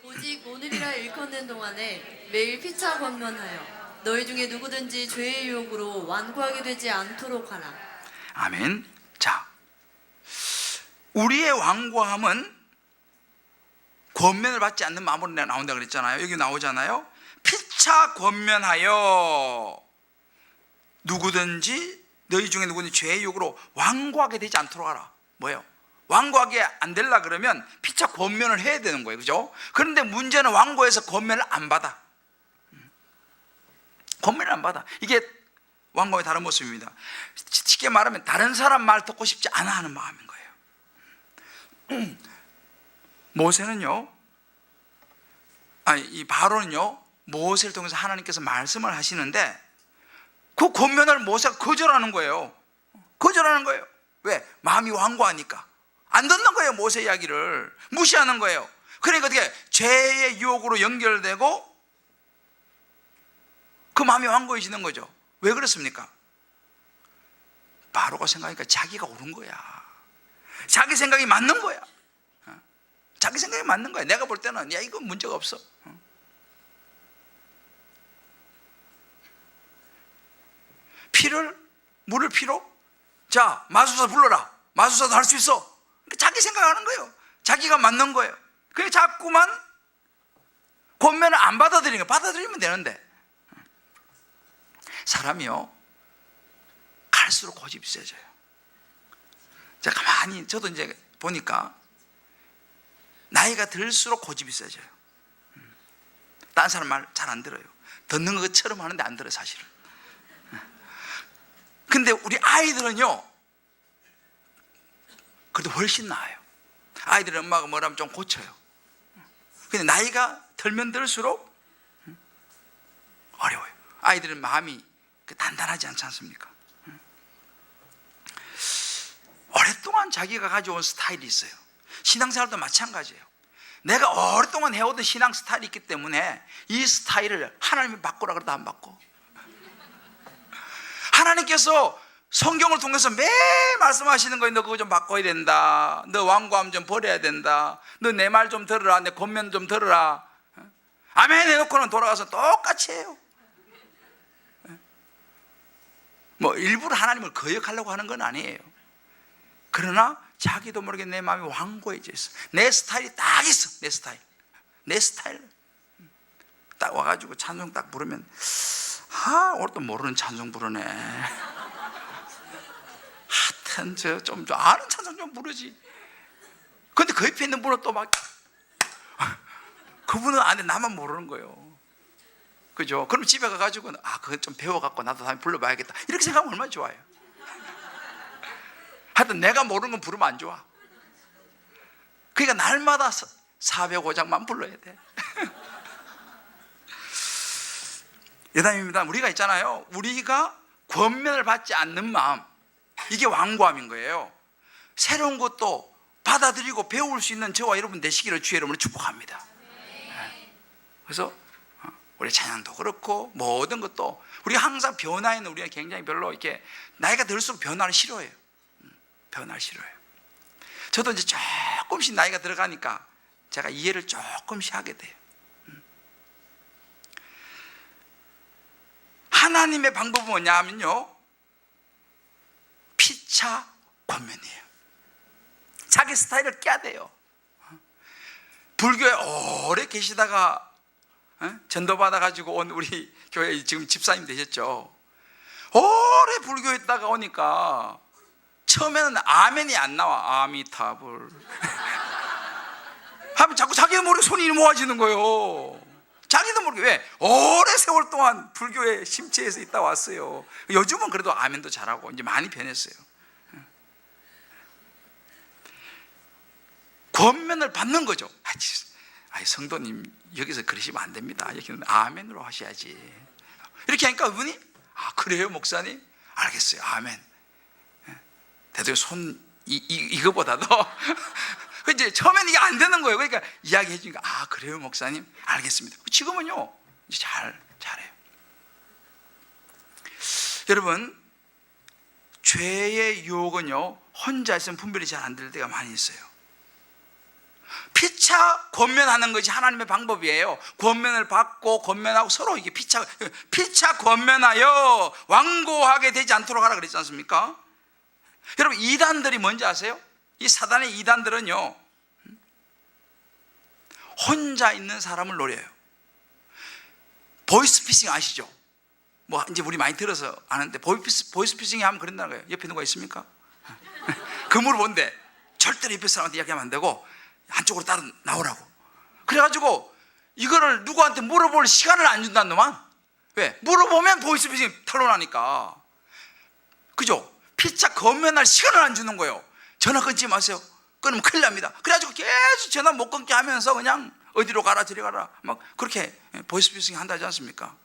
오직 오늘이라 일컫는 동안에 매일 피차 권면하여 너희 중에 누구든지 죄의 유혹으로 완고하게 되지 않도록 하라.
아멘. 자, 우리의 완고함은 권면을 받지 않는 마음으로 나온다 그랬잖아요. 여기 나오잖아요. 피차 권면하여 누구든지 너희 중에 누구든지 죄의 유혹으로 완고하게 되지 않도록 하라. 뭐예요? 완고하게 안 되려 그러면 피차 권면을 해야 되는 거예요. 그죠? 그런데 문제는 완고해서 권면을 안 받아. 권면을 안 받아. 이게 완고의 다른 모습입니다. 쉽게 말하면 다른 사람 말 듣고 싶지 않아 하는 마음인 거예요. 모세는요, 이 바로는요, 모세를 통해서 하나님께서 말씀을 하시는데 그 권면을 모세가 거절하는 거예요. 거절하는 거예요. 왜? 마음이 완고하니까. 안 듣는 거예요. 모세 이야기를 무시하는 거예요. 그러니까 어떻게 죄의 유혹으로 연결되고 그 마음이 완고해지는 거죠. 왜 그렇습니까? 바로가 생각하니까 자기가 옳은 거야. 자기 생각이 맞는 거야. 자기 생각이 맞는 거야. 내가 볼 때는 야, 이건 문제가 없어. 물을 피로? 자, 마술사 불러라. 마술사도 할 수 있어. 그러니까 자기 생각하는 거예요. 자기가 맞는 거예요. 그게 자꾸만 권면을 안 받아들이는 거예요. 받아들이면 되는데 사람이요, 갈수록 고집이 세져요. 제가 가만히 저도 이제 보니까 나이가 들수록 고집이 세져요. 다른 사람 말 잘 안 들어요. 듣는 것처럼 하는데 안 들어요, 사실은. 근데 우리 아이들은요, 그래도 훨씬 나아요. 아이들은 엄마가 뭐라면 좀 고쳐요. 근데 나이가 들면 들수록 어려워요. 아이들은 마음이 단단하지 않지 않습니까? 오랫동안 자기가 가져온 스타일이 있어요. 신앙생활도 마찬가지예요. 내가 오랫동안 해오던 신앙 스타일이 있기 때문에 이 스타일을 하나님이 바꾸라 그래도 안 바꿔. 하나님께서 성경을 통해서 매일 말씀하시는 거예요. 너 그거 좀 바꿔야 된다. 너 완고함 좀 버려야 된다. 너 내 말 좀 들으라. 내 권면 좀 들으라. 아멘 해놓고는 돌아가서 똑같이 해요. 뭐 일부러 하나님을 거역하려고 하는 건 아니에요. 그러나 자기도 모르게 내 마음이 완고해져 있어. 내 스타일이 딱 있어. 내 스타일 딱 와가지고 찬송 딱 부르면 오늘 또 모르는 찬송 부르네. 하여튼 좀 아는 찬송 좀 부르지. 근데 그 옆에 있는 분은 또 막 그분은 아는데 나만 모르는 거예요. 그죠? 그럼 집에 가가지고 그거 좀 배워갖고 나도 다음에 불러봐야겠다 이렇게 생각하면 얼마나 좋아요. 하여튼 내가 모르는 건 부르면 안 좋아. 그러니까 날마다 405장만 불러야 돼. 여담입니다. 우리가 있잖아요, 우리가 권면을 받지 않는 마음, 이게 완고함인 거예요. 새로운 것도 받아들이고 배울 수 있는 저와 여러분 되시기를 주의 이름으로 축복합니다. 그래서 우리 찬양도 그렇고 모든 것도 우리가 항상 변화에는 우리가 굉장히 별로 이렇게 나이가 들수록 변화를 싫어해요. 변화를 싫어해요. 저도 이제 조금씩 나이가 들어가니까 제가 이해를 조금씩 하게 돼요. 하나님의 방법은 뭐냐 하면요, 피차 권면이에요. 자기 스타일을 깨야 돼요. 불교에 오래 계시다가 전도 받아가지고 온 우리 교회 지금 집사님 되셨죠. 오래 불교에 있다가 오니까 처음에는 아멘이 안 나와. 아미타불 하면 자꾸 자기도 모르게 손이 모아지는 거예요. 자기도 모르게. 왜? 오래 세월 동안 불교의 심취해서 있다 왔어요. 요즘은 그래도 아멘도 잘하고 이제 많이 변했어요. 권면을 받는 거죠. 성도님 여기서 그러시면 안 됩니다. 여기는 아멘으로 하셔야지. 이렇게 하니까 그분이 그래요 목사님? 알겠어요. 아멘. 대통령 손 이거보다도 이제 처음에는 이게 안 되는 거예요. 그러니까 이야기해 주니까 그래요 목사님? 알겠습니다. 지금은요 이제 잘해요. 여러분, 죄의 유혹은요 혼자 있으면 분별이 잘 안 될 때가 많이 있어요. 피차 권면하는 것이 하나님의 방법이에요. 권면을 받고 권면하고 서로 이게 피차 권면하여 완고하게 되지 않도록 하라 그랬지 않습니까? 여러분, 이단들이 뭔지 아세요? 이 사단의 이단들은요 혼자 있는 사람을 노려요. 보이스피싱 아시죠? 뭐 이제 우리 많이 들어서 아는데 보이스피싱이 하면 그런다는 거예요. 옆에 누가 있습니까? 그 물어본대. 절대로 옆에 사람한테 이야기하면 안 되고 한쪽으로 따로 나오라고. 그래가지고 이거를 누구한테 물어볼 시간을 안 준다는 놈만. 왜? 물어보면 보이스피싱 탄로나니까. 그죠? 피차 권면할 시간을 안 주는 거예요. 전화 끊지 마세요. 끊으면 큰일 납니다. 그래가지고 계속 전화 못 끊게 하면서 그냥 어디로 가라 저리 가라 막 그렇게 보이스피싱 한다지 않습니까?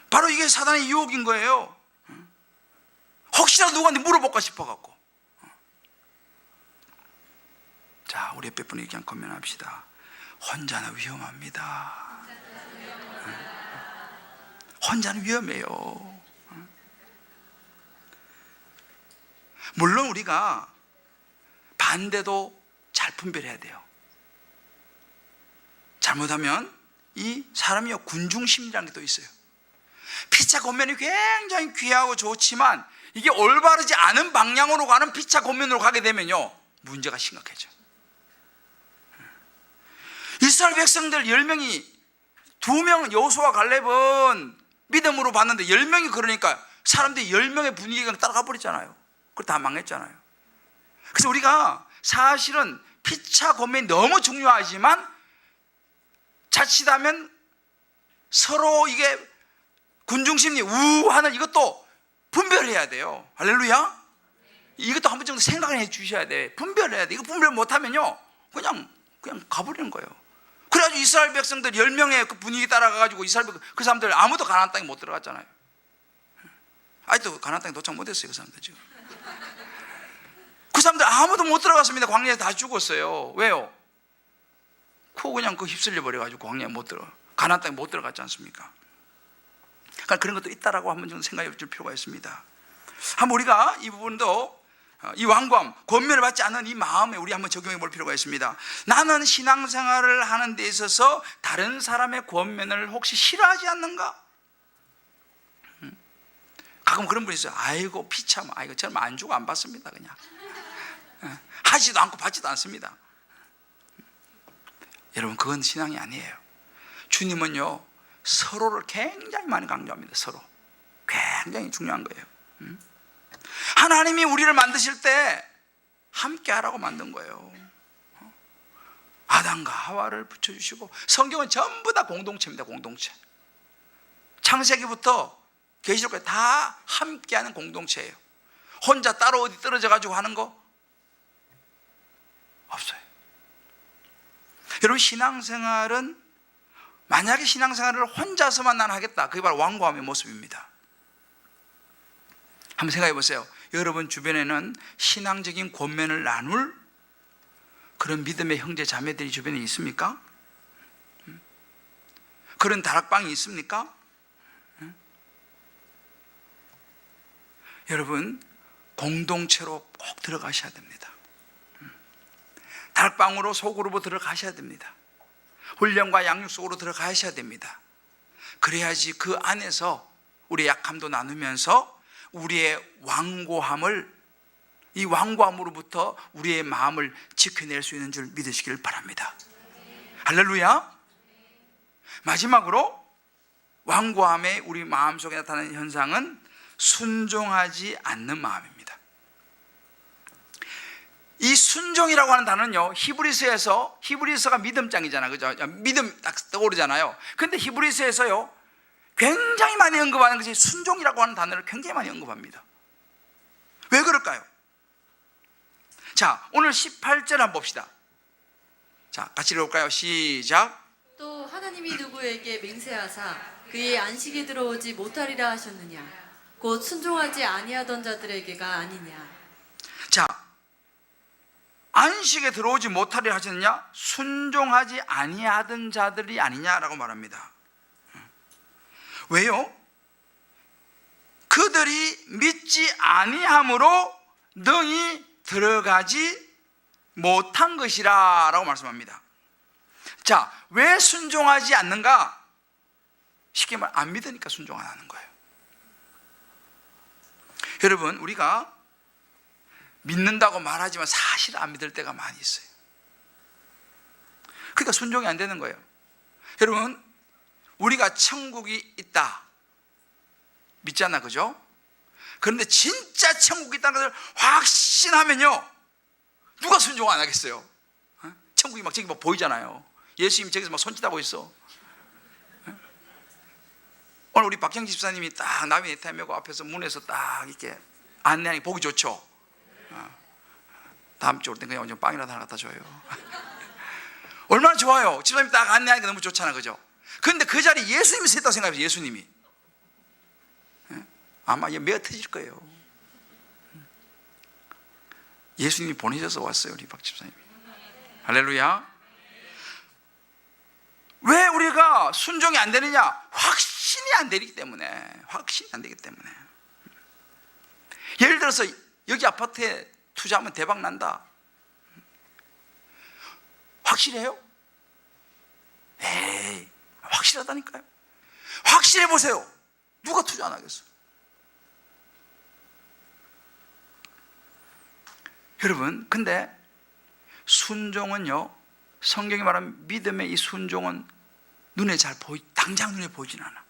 바로 이게 사단의 유혹인 거예요. 혹시라도 누구한테 물어볼까 싶어갖고. 자, 우리 옆에 분에게 그냥 권면합시다. 혼자는 위험합니다. 혼자는 위험해요. 물론 우리가 반대도 잘 분별해야 돼요. 잘못하면 이 사람이 군중심리라는 게 또 있어요. 피차 권면이 굉장히 귀하고 좋지만 이게 올바르지 않은 방향으로 가는 피차 권면으로 가게 되면요 문제가 심각해져. 이스라엘 백성들 10명이 2명 여호수아 갈렙은 믿음으로 봤는데 10명이 그러니까 사람들이 10명의 분위기가 따라가 버렸잖아요. 그걸 다 망했잖아요. 그래서 우리가 사실은 피차 권면이 너무 중요하지만 자칫하면 서로 이게 군중심리 우하는 이것도 분별해야 돼요. 할렐루야. 이것도 한 번 정도 생각을 해 주셔야 돼. 분별해야 돼. 이거 분별 못하면요 그냥 가버리는 거예요. 그래가지고 이스라엘 백성들 10명의 그 분위기 따라가가지고 그 사람들 아무도 가나안 땅에 못 들어갔잖아요. 아직도 가나안 땅에 도착 못했어요. 그 사람들 지금. 그 사람들 아무도 못 들어갔습니다. 광야에 다 죽었어요. 왜요? 그냥 휩쓸려 버려가지고 광야에 못 들어, 가나안 땅에 못 들어갔지 않습니까? 그러니까 그런 것도 있다라고 한번 좀 생각해 볼 필요가 있습니다. 한번 우리가 이 부분도 이 완고함, 권면을 받지 않는 이 마음에 우리 한번 적용해 볼 필요가 있습니다. 나는 신앙생활을 하는 데 있어서 다른 사람의 권면을 혹시 싫어하지 않는가? 가끔 그런 분이 있어요. 아이고 피참, 저는 안 주고 안 받습니다. 그냥 하지도 않고 받지도 않습니다. 여러분, 그건 신앙이 아니에요. 주님은요 서로를 굉장히 많이 강조합니다. 서로 굉장히 중요한 거예요. 하나님이 우리를 만드실 때 함께 하라고 만든 거예요. 아담과 하와를 붙여주시고, 성경은 전부 다 공동체입니다. 공동체. 창세기부터 계시록까지 다 함께하는 공동체예요. 혼자 따로 어디 떨어져 가지고 하는 거 없어요. 여러분, 신앙생활은 만약에 신앙생활을 혼자서만 난 하겠다, 그게 바로 완고함의 모습입니다. 한번 생각해 보세요. 여러분 주변에는 신앙적인 권면을 나눌 그런 믿음의 형제 자매들이 주변에 있습니까? 그런 다락방이 있습니까? 여러분, 공동체로 꼭 들어가셔야 됩니다. 다락방으로 소그룹으로 들어가셔야 됩니다. 훈련과 양육 속으로 들어가셔야 됩니다. 그래야지 그 안에서 우리의 약함도 나누면서 우리의 완고함을, 이 완고함으로부터 우리의 마음을 지켜낼 수 있는 줄 믿으시길 바랍니다. 할렐루야. 마지막으로 완고함의 우리 마음속에 나타나는 현상은 순종하지 않는 마음입니다. 이 순종이라고 하는 단어는요, 히브리서가 믿음장이잖아, 그죠? 믿음 딱 떠오르잖아요. 근데 히브리서에서요 굉장히 많이 언급하는 것이 순종이라고 하는 단어를 굉장히 많이 언급합니다. 왜 그럴까요? 자, 오늘 18절 한번 봅시다. 자, 같이 읽어볼까요? 시작.
또 하나님이 누구에게 맹세하사 그의 안식에 들어오지 못하리라 하셨느냐? 곧 순종하지 아니하던 자들에게가 아니냐?
자, 안식에 들어오지 못하리라 하셨느냐? 순종하지 아니하던 자들이 아니냐라고 말합니다. 왜요? 그들이 믿지 아니함으로 능히 들어가지 못한 것이라 라고 말씀합니다. 자, 왜 순종하지 않는가? 쉽게 말해 안 믿으니까 순종 안 하는 거예요. 여러분, 우리가 믿는다고 말하지만 사실 안 믿을 때가 많이 있어요. 그러니까 순종이 안 되는 거예요. 여러분, 우리가 천국이 있다 믿잖아, 그죠? 그런데 진짜 천국이 있다는 것을 확신하면요, 누가 순종 안 하겠어요? 천국이 막 저기 막 보이잖아요. 예수님이 저기서 막 손짓하고 있어. 오늘 우리 박경지 집사님이 딱 나비네타메고 앞에서 문에서 딱 이렇게 안내하는 게 보기 좋죠. 다음 주 올 땐 그냥 완전 빵이라도 하나 갖다 줘요. 얼마나 좋아요. 집사님이 딱 안내하니까 너무 좋잖아, 그죠? 그런데 그 자리에 예수님이 서 있다고 생각해보세요. 예수님이 아마 매어 터질 거예요. 예수님이 보내셔서 왔어요, 우리 박 집사님이. 할렐루야. 왜 우리가 순종이 안 되느냐? 확신이 안 되기 때문에. 확신이 안 되기 때문에. 예를 들어서 여기 아파트에 투자하면 대박 난다. 확실해요? 에이, 확실하다니까요. 확실해 보세요. 누가 투자 안 하겠어? 여러분, 근데 순종은요, 성경이 말하는 믿음의 이 순종은 눈에 당장 눈에 보이진 않아.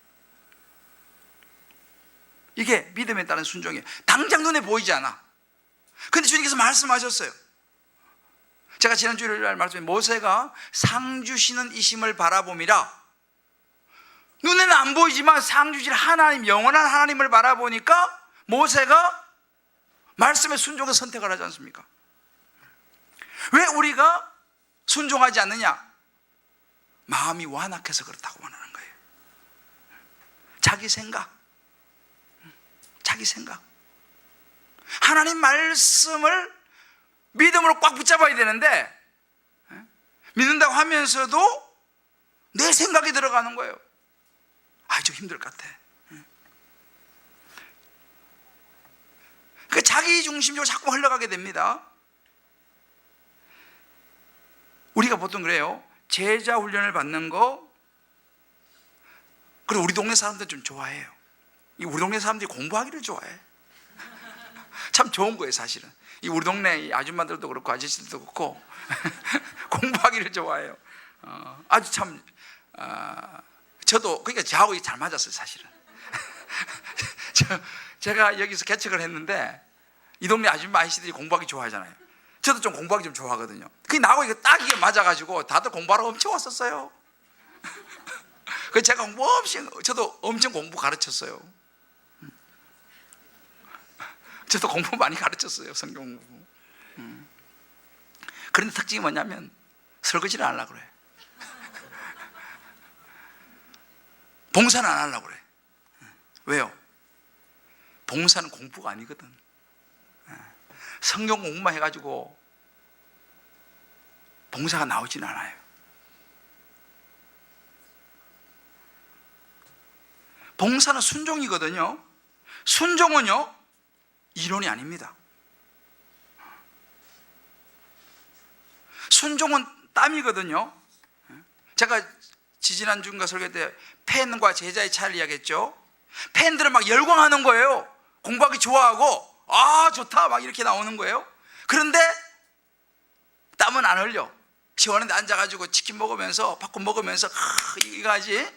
이게 믿음에 따른 순종이에요. 당장 눈에 보이지 않아. 근데 주님께서 말씀하셨어요. 제가 지난주 일요일 말씀에 모세가 상 주시는 이심을 바라봄이라, 눈에는 안 보이지만 상 주실 하나님, 영원한 하나님을 바라보니까 모세가 말씀에 순종해서 선택을 하지 않습니까? 왜 우리가 순종하지 않느냐? 마음이 완악해서 그렇다고 말하는 거예요. 자기 생각. 하나님 말씀을 믿음으로 꽉 붙잡아야 되는데, 믿는다고 하면서도 내 생각이 들어가는 거예요. 아, 저 힘들 것 같아. 그 자기 중심적으로 자꾸 흘러가게 됩니다. 우리가 보통 그래요. 제자 훈련을 받는 거, 그리고 우리 동네 사람들 좀 좋아해요. 우리 동네 사람들이 공부하기를 좋아해. 참 좋은 거예요, 사실은. 우리 동네 아줌마들도 그렇고 아저씨들도 그렇고 공부하기를 좋아해요. 아주 참 저도 그러니까 저하고 잘 맞았어요, 사실은. 제가 여기서 개척을 했는데 이 동네 아줌마 아저씨들이 공부하기 좋아하잖아요. 저도 좀 공부하기 좀 좋아하거든요. 그게 나하고 이게 딱 이게 맞아가지고 다들 공부하러 엄청 왔었어요. 그 제가 저도 엄청 공부 가르쳤어요. 저도 공부 많이 가르쳤어요. 성경 공부. 그런데 특징이 뭐냐면 설거지를 안 하려고 그래. 봉사는 안 하려고 그래. 왜요? 봉사는 공부가 아니거든. 성경 공부만 해가지고 봉사가 나오진 않아요. 봉사는 순종이거든요. 순종은요, 이론이 아닙니다. 순종은 땀이거든요. 제가 지지난주인가 설교 때 팬과 제자의 차이를 이야기했죠. 팬들은 막 열광하는 거예요. 공부하기 좋아하고, 아 좋다 막 이렇게 나오는 거예요. 그런데 땀은 안 흘려. 시원한 데 앉아가지고 치킨 먹으면서 팝콘 먹으면서 이거 하지.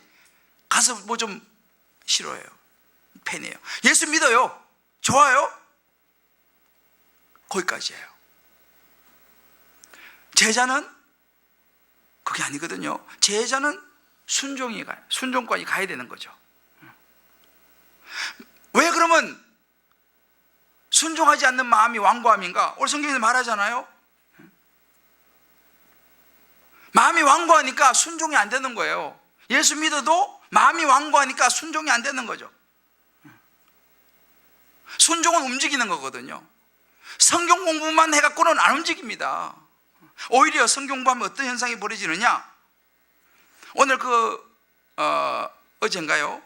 가서 뭐 좀 싫어해요. 팬이에요. 예수 믿어요. 좋아요. 거기까지예요. 제자는 그게 아니거든요. 제자는 순종까지 가야 되는 거죠. 왜 그러면 순종하지 않는 마음이 완고함인가? 오늘 성경에서 말하잖아요. 마음이 완고하니까 순종이 안 되는 거예요. 예수 믿어도 마음이 완고하니까 순종이 안 되는 거죠. 순종은 움직이는 거거든요. 성경 공부만 해갖고는 안 움직입니다. 오히려 성경 공부하면 어떤 현상이 벌어지느냐? 오늘 어젠가요?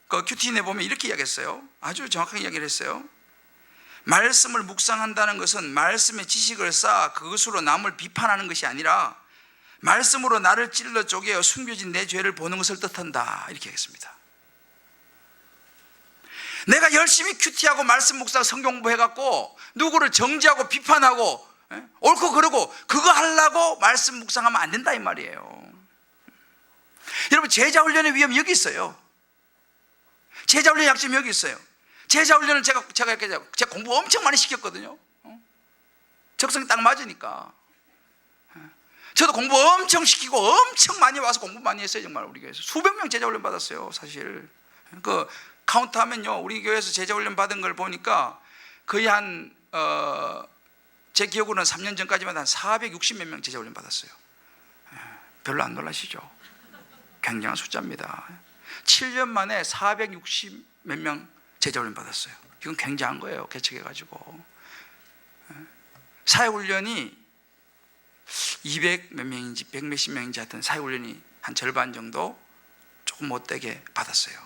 그 큐티인에 보면 이렇게 이야기했어요. 아주 정확하게 이야기를 했어요. 말씀을 묵상한다는 것은 말씀의 지식을 쌓아 그것으로 남을 비판하는 것이 아니라 말씀으로 나를 찔러 쪼개어 숨겨진 내 죄를 보는 것을 뜻한다. 이렇게 하겠습니다. 내가 열심히 큐티하고 말씀 묵상 성경 공부해갖고 누구를 정죄하고 비판하고 옳고 그러고 그거 하려고 말씀 묵상하면 안 된다 이 말이에요. 여러분, 제자 훈련의 위험이 여기 있어요. 제자 훈련의 약점이 여기 있어요. 제자 훈련을 제가 공부 엄청 많이 시켰거든요. 적성이 딱 맞으니까. 저도 공부 엄청 시키고 엄청 많이 와서 공부 많이 했어요. 정말 우리 교회에서 수백 명 제자 훈련 받았어요. 사실 그 카운트하면요, 우리 교회에서 제자 훈련 받은 걸 보니까 거의 제 기억으로는 3년 전까지만 한 460몇 명 제자 훈련 받았어요. 별로 안 놀라시죠? 굉장한 숫자입니다. 7년 만에 460 몇 명 제자 훈련 받았어요. 이건 굉장한 거예요. 개척해가지고 사회훈련이 200 몇 명인지 100 몇십 명인지 하여튼 사회훈련이 한 절반 정도 조금 못되게 받았어요.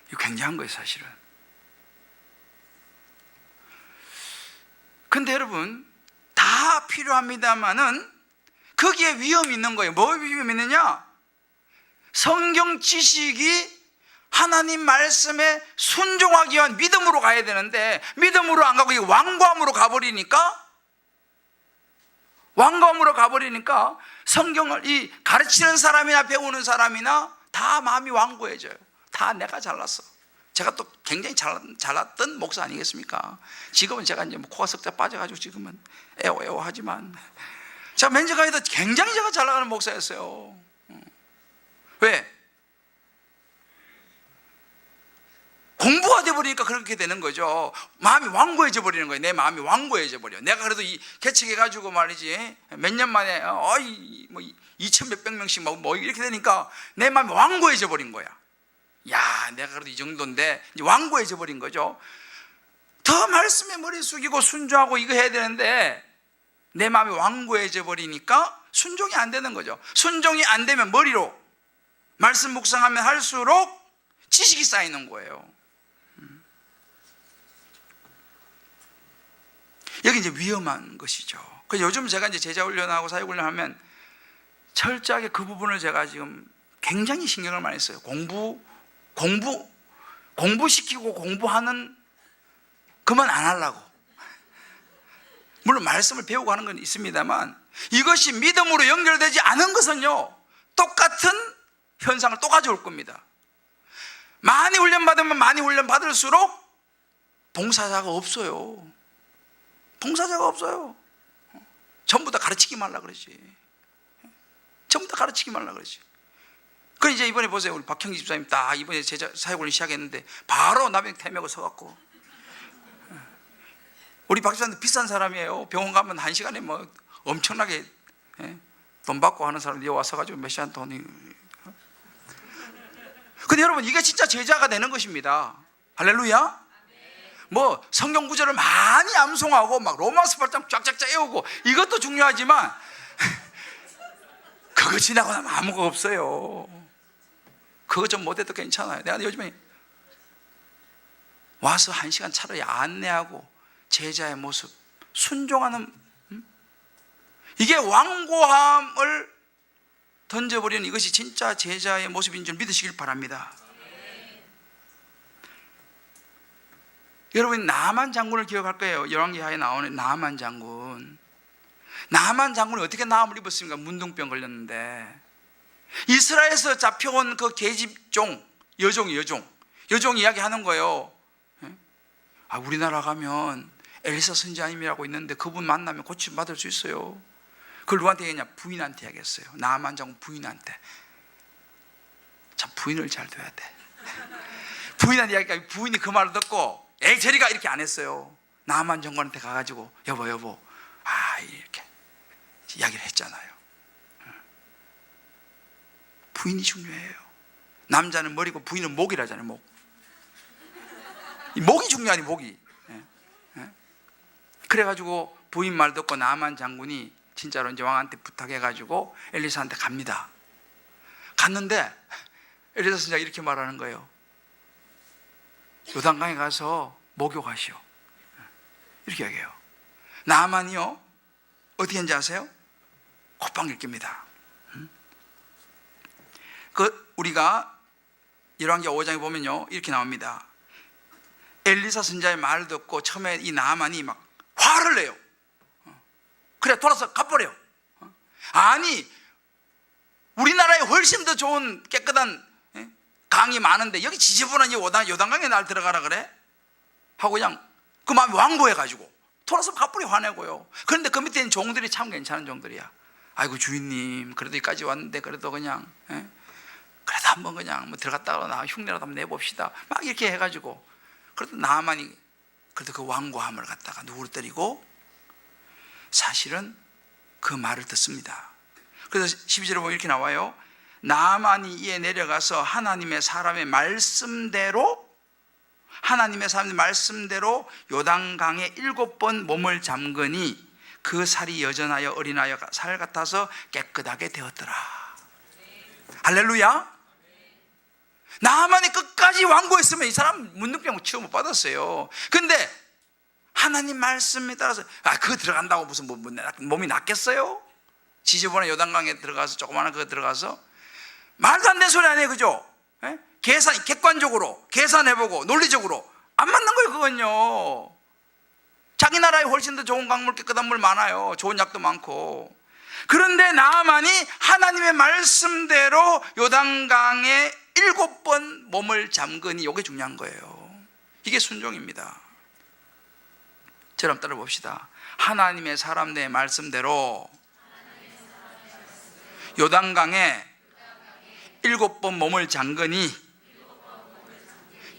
이거 굉장한 거예요, 사실은. 근데 여러분, 다 필요합니다만은 거기에 위험이 있는 거예요. 뭐 위험이 있느냐? 성경 지식이 하나님 말씀에 순종하기 위한 믿음으로 가야 되는데 믿음으로 안 가고 완고함으로 가버리니까 성경을 가르치는 사람이나 배우는 사람이나 다 마음이 완고해져요. 다 내가 잘났어. 제가 또 굉장히 잘났던 목사 아니겠습니까? 지금은 제가 이제 코가 석자 빠져가지고 지금은 애오하지만 제가 면접가에도 굉장히 제가 잘 나가는 목사였어요. 왜? 공부가 돼버리니까 그렇게 되는 거죠. 마음이 완고해져 버리는 거예요. 내 마음이 완고해져 버려. 내가 그래도 개척해가지고 말이지 몇 년 만에 2천 몇백 명씩 뭐 이렇게 되니까 내 마음이 완고해져 버린 거야. 야, 내가 그래도 이 정도인데 이제 완고해져 버린 거죠. 더 말씀에 머리 숙이고 순종하고 이거 해야 되는데 내 마음이 완고해져 버리니까 순종이 안 되는 거죠. 순종이 안 되면 머리로 말씀 묵상하면 할수록 지식이 쌓이는 거예요. 여기 이제 위험한 것이죠. 그래서 요즘 제가 이제 제자 훈련하고 사역 훈련하면 철저하게 그 부분을 제가 지금 굉장히 신경을 많이 써요. 공부시키고 공부하는 그만 안 하려고. 물론 말씀을 배우고 하는 건 있습니다만 이것이 믿음으로 연결되지 않은 것은요, 똑같은 현상을 또 가져올 겁니다. 많이 훈련받으면 많이 훈련받을수록 봉사자가 없어요. 봉사자가 없어요. 전부 다 가르치기 말라 그러지. 전부 다 가르치기 말라 그러지. 그 이제 이번에 보세요. 우리 박형기 집사님 딱 이번에 제자 사역을 시작했는데 바로 남의 태명을 서갖고, 우리 박 집사님 비싼 사람이에요. 병원 가면 1시간에 뭐 엄청나게 돈 받고 하는 사람 여기 와서 가지고 몇 시간 돈이. 근데 여러분, 이게 진짜 제자가 되는 것입니다. 할렐루야. 뭐 성경 구절을 많이 암송하고 막 로마서 8장 쫙쫙쫙 외우고 이것도 중요하지만 그거 지나고 나면 아무것도 없어요. 그거 좀 못해도 괜찮아요. 내가 요즘에 와서 1시간 차라리 안내하고 제자의 모습, 순종하는, 이게 완고함을 던져버리는 이것이 진짜 제자의 모습인 줄 믿으시길 바랍니다. 여러분, 나만 장군을 기억할 거예요. 열왕기하에 나오는 나만 장군. 나만 장군이 어떻게 나음을 입었습니까? 문둥병 걸렸는데 이스라엘에서 잡혀온 그 계집종, 여종 이야기 하는 거예요. 우리나라 가면 엘리사 선지자님이라고 있는데 그분 만나면 고침 받을 수 있어요. 그걸 누구한테 얘기했냐? 부인한테 얘기했어요. 나만 장군 부인한테. 참 부인을 잘 둬야 돼. 부인한테 이야기하니까 부인이 그 말을 듣고 에이 저리가 이렇게 안 했어요. 나만 장군한테 가가지고 여보 이렇게 이야기를 했잖아요. 부인이 중요해요. 남자는 머리고 부인은 목이라잖아요. 목이 중요하니 목이. 그래가지고 부인 말 듣고 나만 장군이 진짜로 이제 왕한테 부탁해가지고 엘리사한테 갑니다. 갔는데 엘리사 선지자가 이렇게 말하는 거예요. 요단강에 가서 목욕하시오. 이렇게 얘기해요. 나만이요 어떻게 했는지 아세요? 콧방귀를 낍니다. 우리가 열왕기 5장에 보면요 이렇게 나옵니다. 엘리사 선지자의 말을 듣고 처음에 이 나만이 막 화를 내요. 그래 돌아서 가버려. 아니 우리나라에 훨씬 더 좋은 깨끗한 강이 많은데 여기 지저분한 이 요단강에 날 들어가라 그래? 하고 그냥 그 마음이 완고해가지고 돌아서 가버려 화내고요. 그런데 그 밑에 있는 종들이 참 괜찮은 종들이야. 아이고 주인님 그래도 여기까지 왔는데 그래도 그냥 그래도 한번 그냥 뭐 들어갔다가 나 흉내라도 한번 내봅시다. 막 이렇게 해가지고 그래도 나만이 그래도 그 완고함을 갖다가 누구를 때리고 사실은 그 말을 듣습니다. 그래서 12절에 보면 이렇게 나와요. 나만이 이에 내려가서 하나님의 사람의 말씀대로 요단강에 7번 몸을 잠그니 그 살이 여전하여 어린아이 살 같아서 깨끗하게 되었더라. 할렐루야. 나만이 끝까지 완고했으면 이 사람 문둥병 치료 못 받았어요. 근데 하나님 말씀에 따라서 그거 들어간다고 무슨 몸이 낫겠어요? 지저분한 요단강에 들어가서 조그마한 그거 들어가서 말도 안 되는 소리 아니에요, 그죠? 객관적으로 계산해보고 논리적으로 안 맞는 거예요. 그건요 자기 나라에 훨씬 더 좋은 강물 깨끗한 물 많아요. 좋은 약도 많고. 그런데 나만이 하나님의 말씀대로 요단강에 7번 몸을 잠그니 이게 중요한 거예요. 이게 순종입니다. 저랑 따라 봅시다. 하나님의 사람 내 말씀대로 요단강에 7번 몸을 잠그니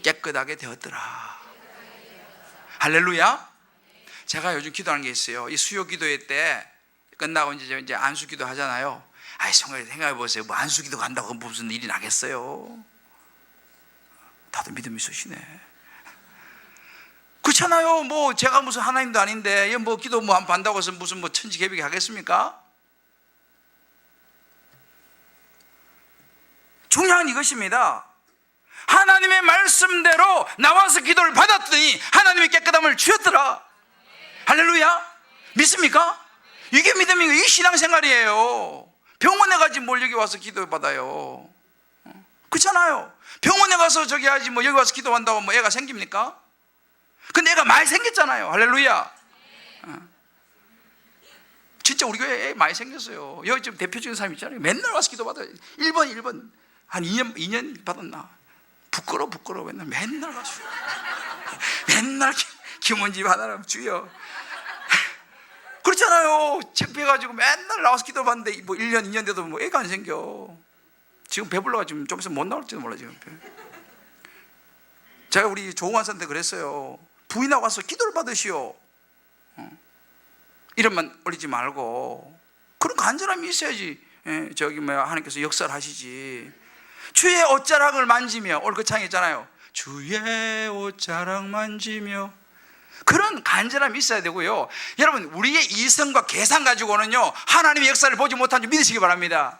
깨끗하게 되었더라. 할렐루야. 제가 요즘 기도하는 게 있어요. 이 수요 기도회 때 끝나고 이제 안수 기도 하잖아요. 생각해 보세요. 뭐 안수 기도 간다고 무슨 일이 나겠어요? 다들 믿음이 있으시네. 그렇잖아요. 뭐 제가 무슨 하나님도 아닌데 뭐 기도 뭐 안 받는다고 해서 무슨 뭐 천지개벽이 하겠습니까? 중요한 이것입니다. 하나님의 말씀대로 나와서 기도를 받았더니 하나님의 깨끗함을 주셨더라. 할렐루야. 믿습니까? 이게 믿음이고 이게 신앙생활이에요. 병원에 가지 뭘 여기 와서 기도 받아요? 그렇잖아요. 병원에 가서 저기 하지 뭐 여기 와서 기도한다고 뭐 애가 생깁니까? 근데 애가 많이 생겼잖아요. 할렐루야. 진짜 우리 교회에 애 많이 생겼어요. 여기 좀 대표적인 사람 있잖아요. 맨날 와서 기도 받아요. 1번 한 2년 받았나? 부끄러워 맨날 와서 맨날 김원집 하나님 주여. 그렇잖아요. 창피해가지고 맨날 나와서 기도 받는데 뭐 1년, 2년 돼도 뭐 애가 안 생겨. 지금 배불러가지고 좀 있으면 못 나올지도 몰라 지금. 제가 우리 조홍환 선생한테 그랬어요. 부인하고 와서 기도를 받으시오. 이름만 올리지 말고 그런 간절함이 있어야지. 저기 뭐야 하나님께서 역사를 하시지. 주의 옷자락을 만지며, 오늘 그 창이 있잖아요. 주의 옷자락 만지며, 그런 간절함이 있어야 되고요. 여러분, 우리의 이성과 계산 가지고는요 하나님의 역사를 보지 못한 줄 믿으시기 바랍니다.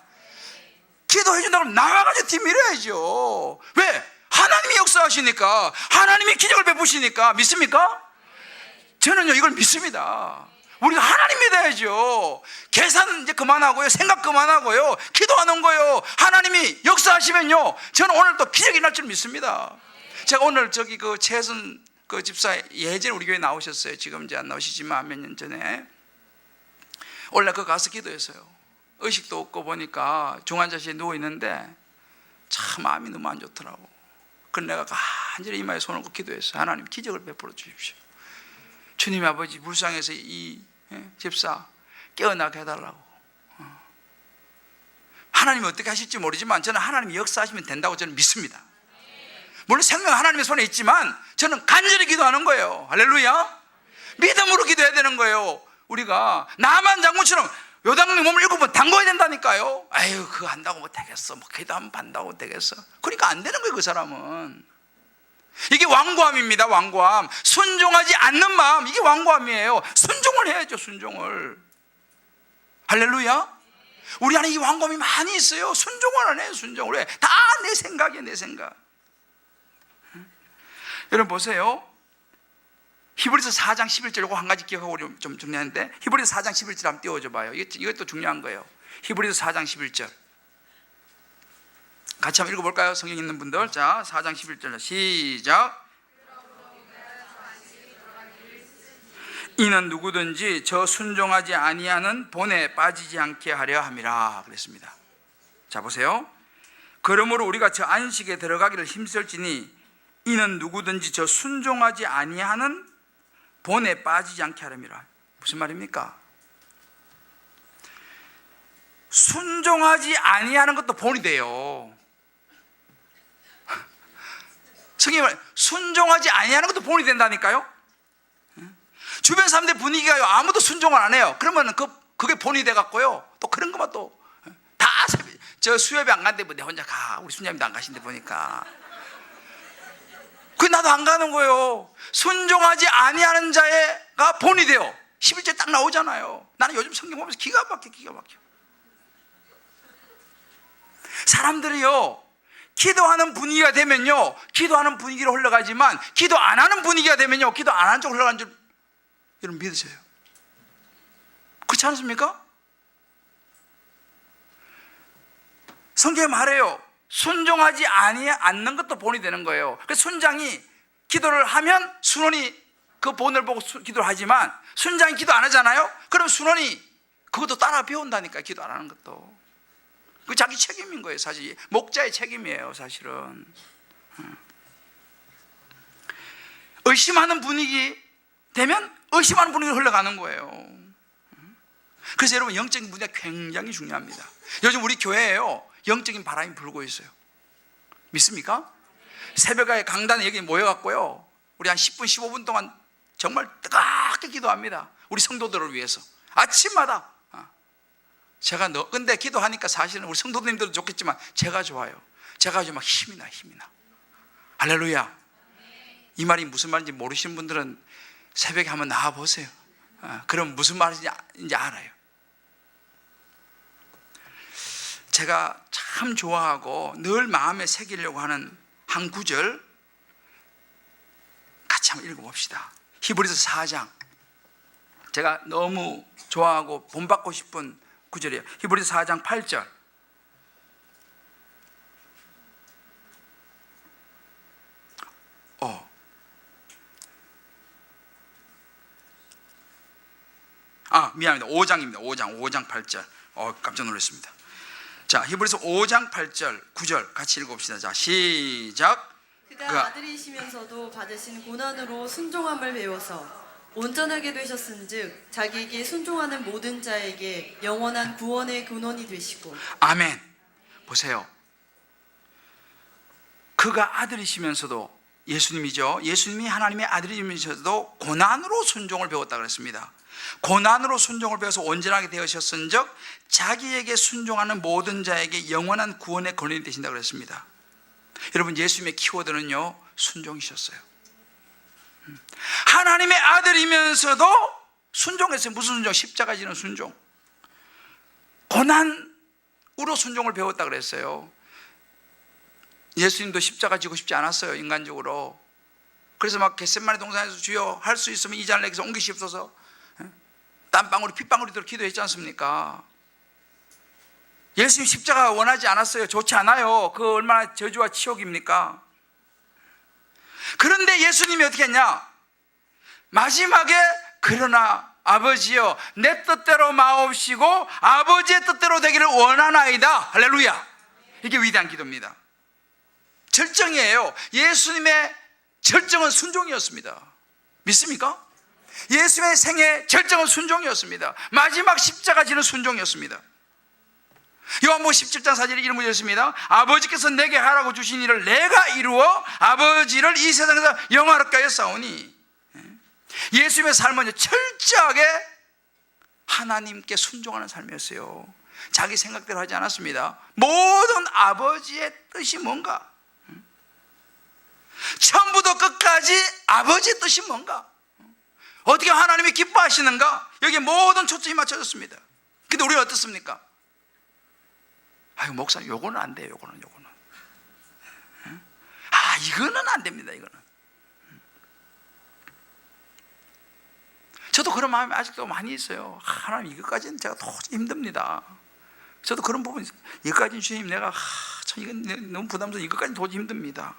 기도해 준다고 하면 나와가지고 뒤 밀어야죠. 왜? 하나님이 역사하시니까, 하나님이 기적을 베푸시니까. 믿습니까? 저는요 이걸 믿습니다. 우리가 하나님 믿어야죠. 계산 이제 그만하고요, 생각 그만하고요, 기도하는 거예요. 하나님이 역사하시면요 저는 오늘 또 기적이 날 줄 믿습니다. 제가 오늘 저기 그 최선 그 집사 예전에 우리 교회 나오셨어요. 지금 이제 안 나오시지만 몇 년 전에 원래 그 가서 기도했어요. 의식도 없고 보니까 중환자실에 누워 있는데 참 마음이 너무 안 좋더라고. 그래서 내가 간절히 이마에 손을 얹고 기도했어요. 하나님 기적을 베풀어 주십시오. 주님 아버지, 불쌍해서 이 집사 깨어나게 해달라고. 하나님이 어떻게 하실지 모르지만 저는 하나님이 역사하시면 된다고 저는 믿습니다. 물론 생명 하나님의 손에 있지만 저는 간절히 기도하는 거예요. 할렐루야. 믿음으로 기도해야 되는 거예요. 우리가 나만 장군처럼 요단강 몸을 7번 담궈야 된다니까요. 아유 그거 한다고 못하겠어, 뭐 기도 한번 한다고 못하겠어. 그러니까 안 되는 거예요. 그 사람은. 이게 완고함입니다. 완고함. 순종하지 않는 마음, 이게 완고함이에요. 순종을 해야죠. 순종을. 할렐루야. 우리 안에 이 완고함이 많이 있어요. 순종을 안 해요. 순종을 해. 다 내 생각이에요. 내 생각. 여러분 보세요. 히브리서 4장 11절, 이거 한 가지 기억하고 좀 정리하는데, 히브리서 4장 11절 한번 띄워줘 봐요. 이것도 중요한 거예요. 히브리서 4장 11절 같이 한번 읽어볼까요? 성경 있는 분들. 자, 4장 11절 시작. 이는 누구든지 저 순종하지 아니하는 본에 빠지지 않게 하려 함이라 그랬습니다. 자 보세요. 그러므로 우리가 저 안식에 들어가기를 힘쓸지니 이는 누구든지 저 순종하지 아니하는 본에 빠지지 않게 하렵니다. 무슨 말입니까? 순종하지 아니하는 것도 본이 돼요. 성경이 말해요. 순종하지 아니하는 것도 본이 된다니까요. 주변 사람들 분위기가요 아무도 순종을 안 해요. 그러면 그게 본이 돼갖고요 또 그런 것만 또 다 저 수협이 안 간대, 뭐 내 혼자 가, 우리 순자님도 안 가신데 보니까. 그 나도 안 가는 거예요. 순종하지 아니하는 자가 본이 돼요. 11절 딱 나오잖아요. 나는 요즘 성경 보면서 기가 막혀. 사람들이요 기도하는 분위기가 되면요 기도하는 분위기로 흘러가지만, 기도 안 하는 분위기가 되면요 기도 안 하는 쪽으로 흘러가는 줄 여러분 믿으세요. 그렇지 않습니까? 성경에 말해요. 순종하지 않는 것도 본이 되는 거예요. 그래서 순장이 기도를 하면 순원이 그 본을 보고 기도를 하지만, 순장이 기도 안 하잖아요. 그럼 순원이 그것도 따라 배운다니까. 기도 안 하는 것도. 그 자기 책임인 거예요. 사실 목자의 책임이에요. 사실은. 의심하는 분위기 되면 의심하는 분위기로 흘러가는 거예요. 그래서 여러분 영적인 분위기가 굉장히 중요합니다. 요즘 우리 교회에요 영적인 바람이 불고 있어요. 믿습니까? 새벽에 강단에 여기 모여갖고요 우리 한 10분 15분 동안 정말 뜨겁게 기도합니다. 우리 성도들을 위해서 아침마다. 제가 근데 기도하니까 사실은 우리 성도님들도 좋겠지만 제가 좋아요. 제가 아주 막 힘이 나. 할렐루야. 이 말이 무슨 말인지 모르시는 분들은 새벽에 한번 나와보세요. 그럼 무슨 말인지 알아요. 제가 참 좋아하고 늘 마음에 새기려고 하는 한 구절 같이 한번 읽어봅시다. 히브리서 4장. 제가 너무 좋아하고 본받고 싶은 구절이에요. 히브리서 4장 8절. 미안합니다. 5장입니다. 5장 8절. 깜짝 놀랐습니다. 자, 히브리서 5장 8절 9절 같이 읽어봅시다. 자, 시작.
그가 아들이시면서도 받으신 고난으로 순종함을 배워서 온전하게 되셨은즉 자기에게 순종하는 모든 자에게 영원한 구원의 근원이 되시고.
아멘. 보세요. 그가 아들이시면서도, 예수님이죠. 예수님이 하나님의 아들이시면서도 고난으로 순종을 배웠다 그랬습니다. 고난으로 순종을 배워서 온전하게 되셨은즉 자기에게 순종하는 모든 자에게 영원한 구원의 근원이 되신다 그랬습니다. 여러분, 예수님의 키워드는요, 순종이셨어요. 하나님의 아들이면서도 순종했어요. 무슨 순종? 십자가 지는 순종. 고난으로 순종을 배웠다 그랬어요. 예수님도 십자가 지고 싶지 않았어요, 인간적으로. 그래서 막 겟세마네 동산에서 주여 할 수 있으면 이 잔을 내게서 옮기시옵소서, 땀방울이 핏방울이도록 기도했지 않습니까? 예수님 십자가 원하지 않았어요. 좋지 않아요. 그 얼마나 저주와 치욕입니까? 그런데 예수님이 어떻게 했냐? 마지막에 그러나 아버지여 내 뜻대로 마옵시고 아버지의 뜻대로 되기를 원하나이다. 할렐루야. 이게 위대한 기도입니다. 절정이에요. 예수님의 절정은 순종이었습니다. 믿습니까? 예수님의 생애 절정은 순종이었습니다. 마지막 십자가 지는 순종이었습니다. 요한복음 17장 4절에 이런 문제 있습니다. 아버지께서 내게 하라고 주신 일을 내가 이루어 아버지를 이 세상에서 영화롭게 하여 싸우니. 예수님의 삶은 철저하게 하나님께 순종하는 삶이었어요. 자기 생각대로 하지 않았습니다. 모든 아버지의 뜻이 뭔가, 처음부터 끝까지 아버지의 뜻이 뭔가, 어떻게 하나님이 기뻐하시는가, 여기에 모든 초점이 맞춰졌습니다. 근데 우리는 어떻습니까? 아유, 목사님 요거는 안 돼요. 요거는 이거는 안 됩니다. 이거는. 저도 그런 마음이 아직도 많이 있어요. 하나님, 이것까지는 제가 도저히 힘듭니다. 저도 그런 부분이 있어요. 이것까지는 주님, 내가 참 이건 너무 부담스러워. 이것까지는 도저히 힘듭니다.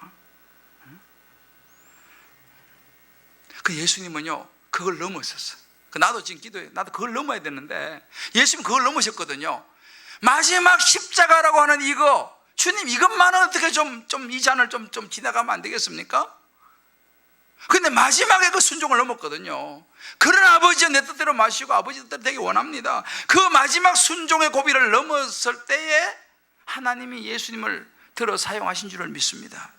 그 예수님은요, 그걸 넘었었어. 나도 지금 기도해. 나도 그걸 넘어야 되는데 예수님 그걸 넘으셨거든요. 마지막 십자가라고 하는 이거, 주님 이것만은 어떻게 좀 이 잔을 좀 지나가면 안 되겠습니까? 근데 마지막에 그 순종을 넘었거든요. 그런 아버지여 내 뜻대로 마시고 아버지 뜻대로 되기 원합니다. 그 마지막 순종의 고비를 넘었을 때에 하나님이 예수님을 들어 사용하신 줄을 믿습니다.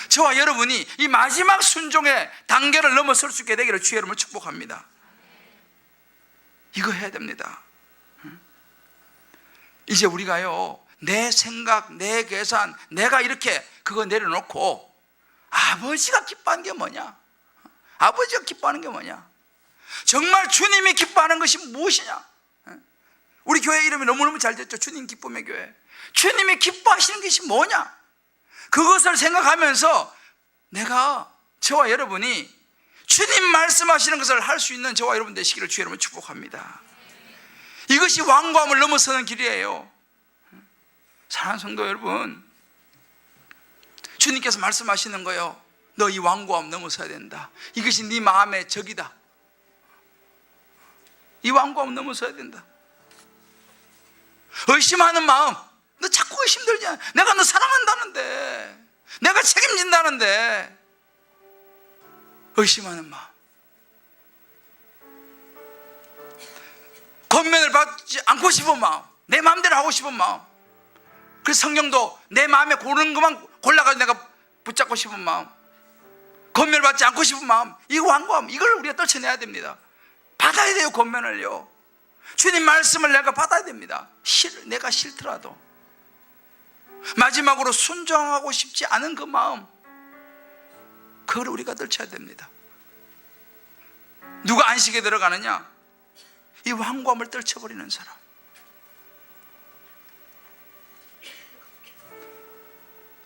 저와 여러분이 이 마지막 순종의 단계를 넘어설 수 있게 되기를 주의 이름으로 축복합니다. 이거 해야 됩니다. 이제 우리가요, 내 생각, 내 계산, 내가 이렇게 그거 내려놓고 아버지가 기뻐하는 게 뭐냐? 아버지가 기뻐하는 게 뭐냐? 정말 주님이 기뻐하는 것이 무엇이냐? 우리 교회 이름이 너무너무 잘 됐죠. 주님 기쁨의 교회. 주님이 기뻐하시는 것이 뭐냐? 그것을 생각하면서 내가, 저와 여러분이 주님 말씀하시는 것을 할 수 있는 저와 여러분 되시기를 주의 이름으로 축복합니다. 이것이 완고함을 넘어서는 길이에요. 사랑하는 성도 여러분, 주님께서 말씀하시는 거예요. 너 이 완고함 넘어서야 된다. 이것이 네 마음의 적이다. 이 완고함 넘어서야 된다. 의심하는 마음, 너 자꾸 의심들지 않아. 내가 너 사랑한다는데, 내가 책임진다는데 의심하는 마음, 권면을 받지 않고 싶은 마음, 내 마음대로 하고 싶은 마음. 그래서 성경도 내 마음에 고르는 것만 골라가지고 내가 붙잡고 싶은 마음, 권면을 받지 않고 싶은 마음, 이 완고함, 이걸 우리가 떨쳐내야 됩니다. 받아야 돼요. 권면을요. 주님 말씀을 내가 받아야 됩니다. 내가 싫더라도 마지막으로 순종하고 싶지 않은 그 마음, 그걸 우리가 떨쳐야 됩니다. 누가 안식에 들어가느냐? 이 완고함을 떨쳐버리는 사람.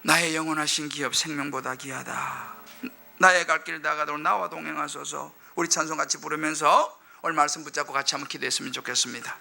나의 영원하신 기업 생명보다 귀하다. 나의 갈 길 다가도록 나와 동행하소서. 우리 찬송 같이 부르면서 오늘 말씀 붙잡고 같이 한번 기도했으면 좋겠습니다.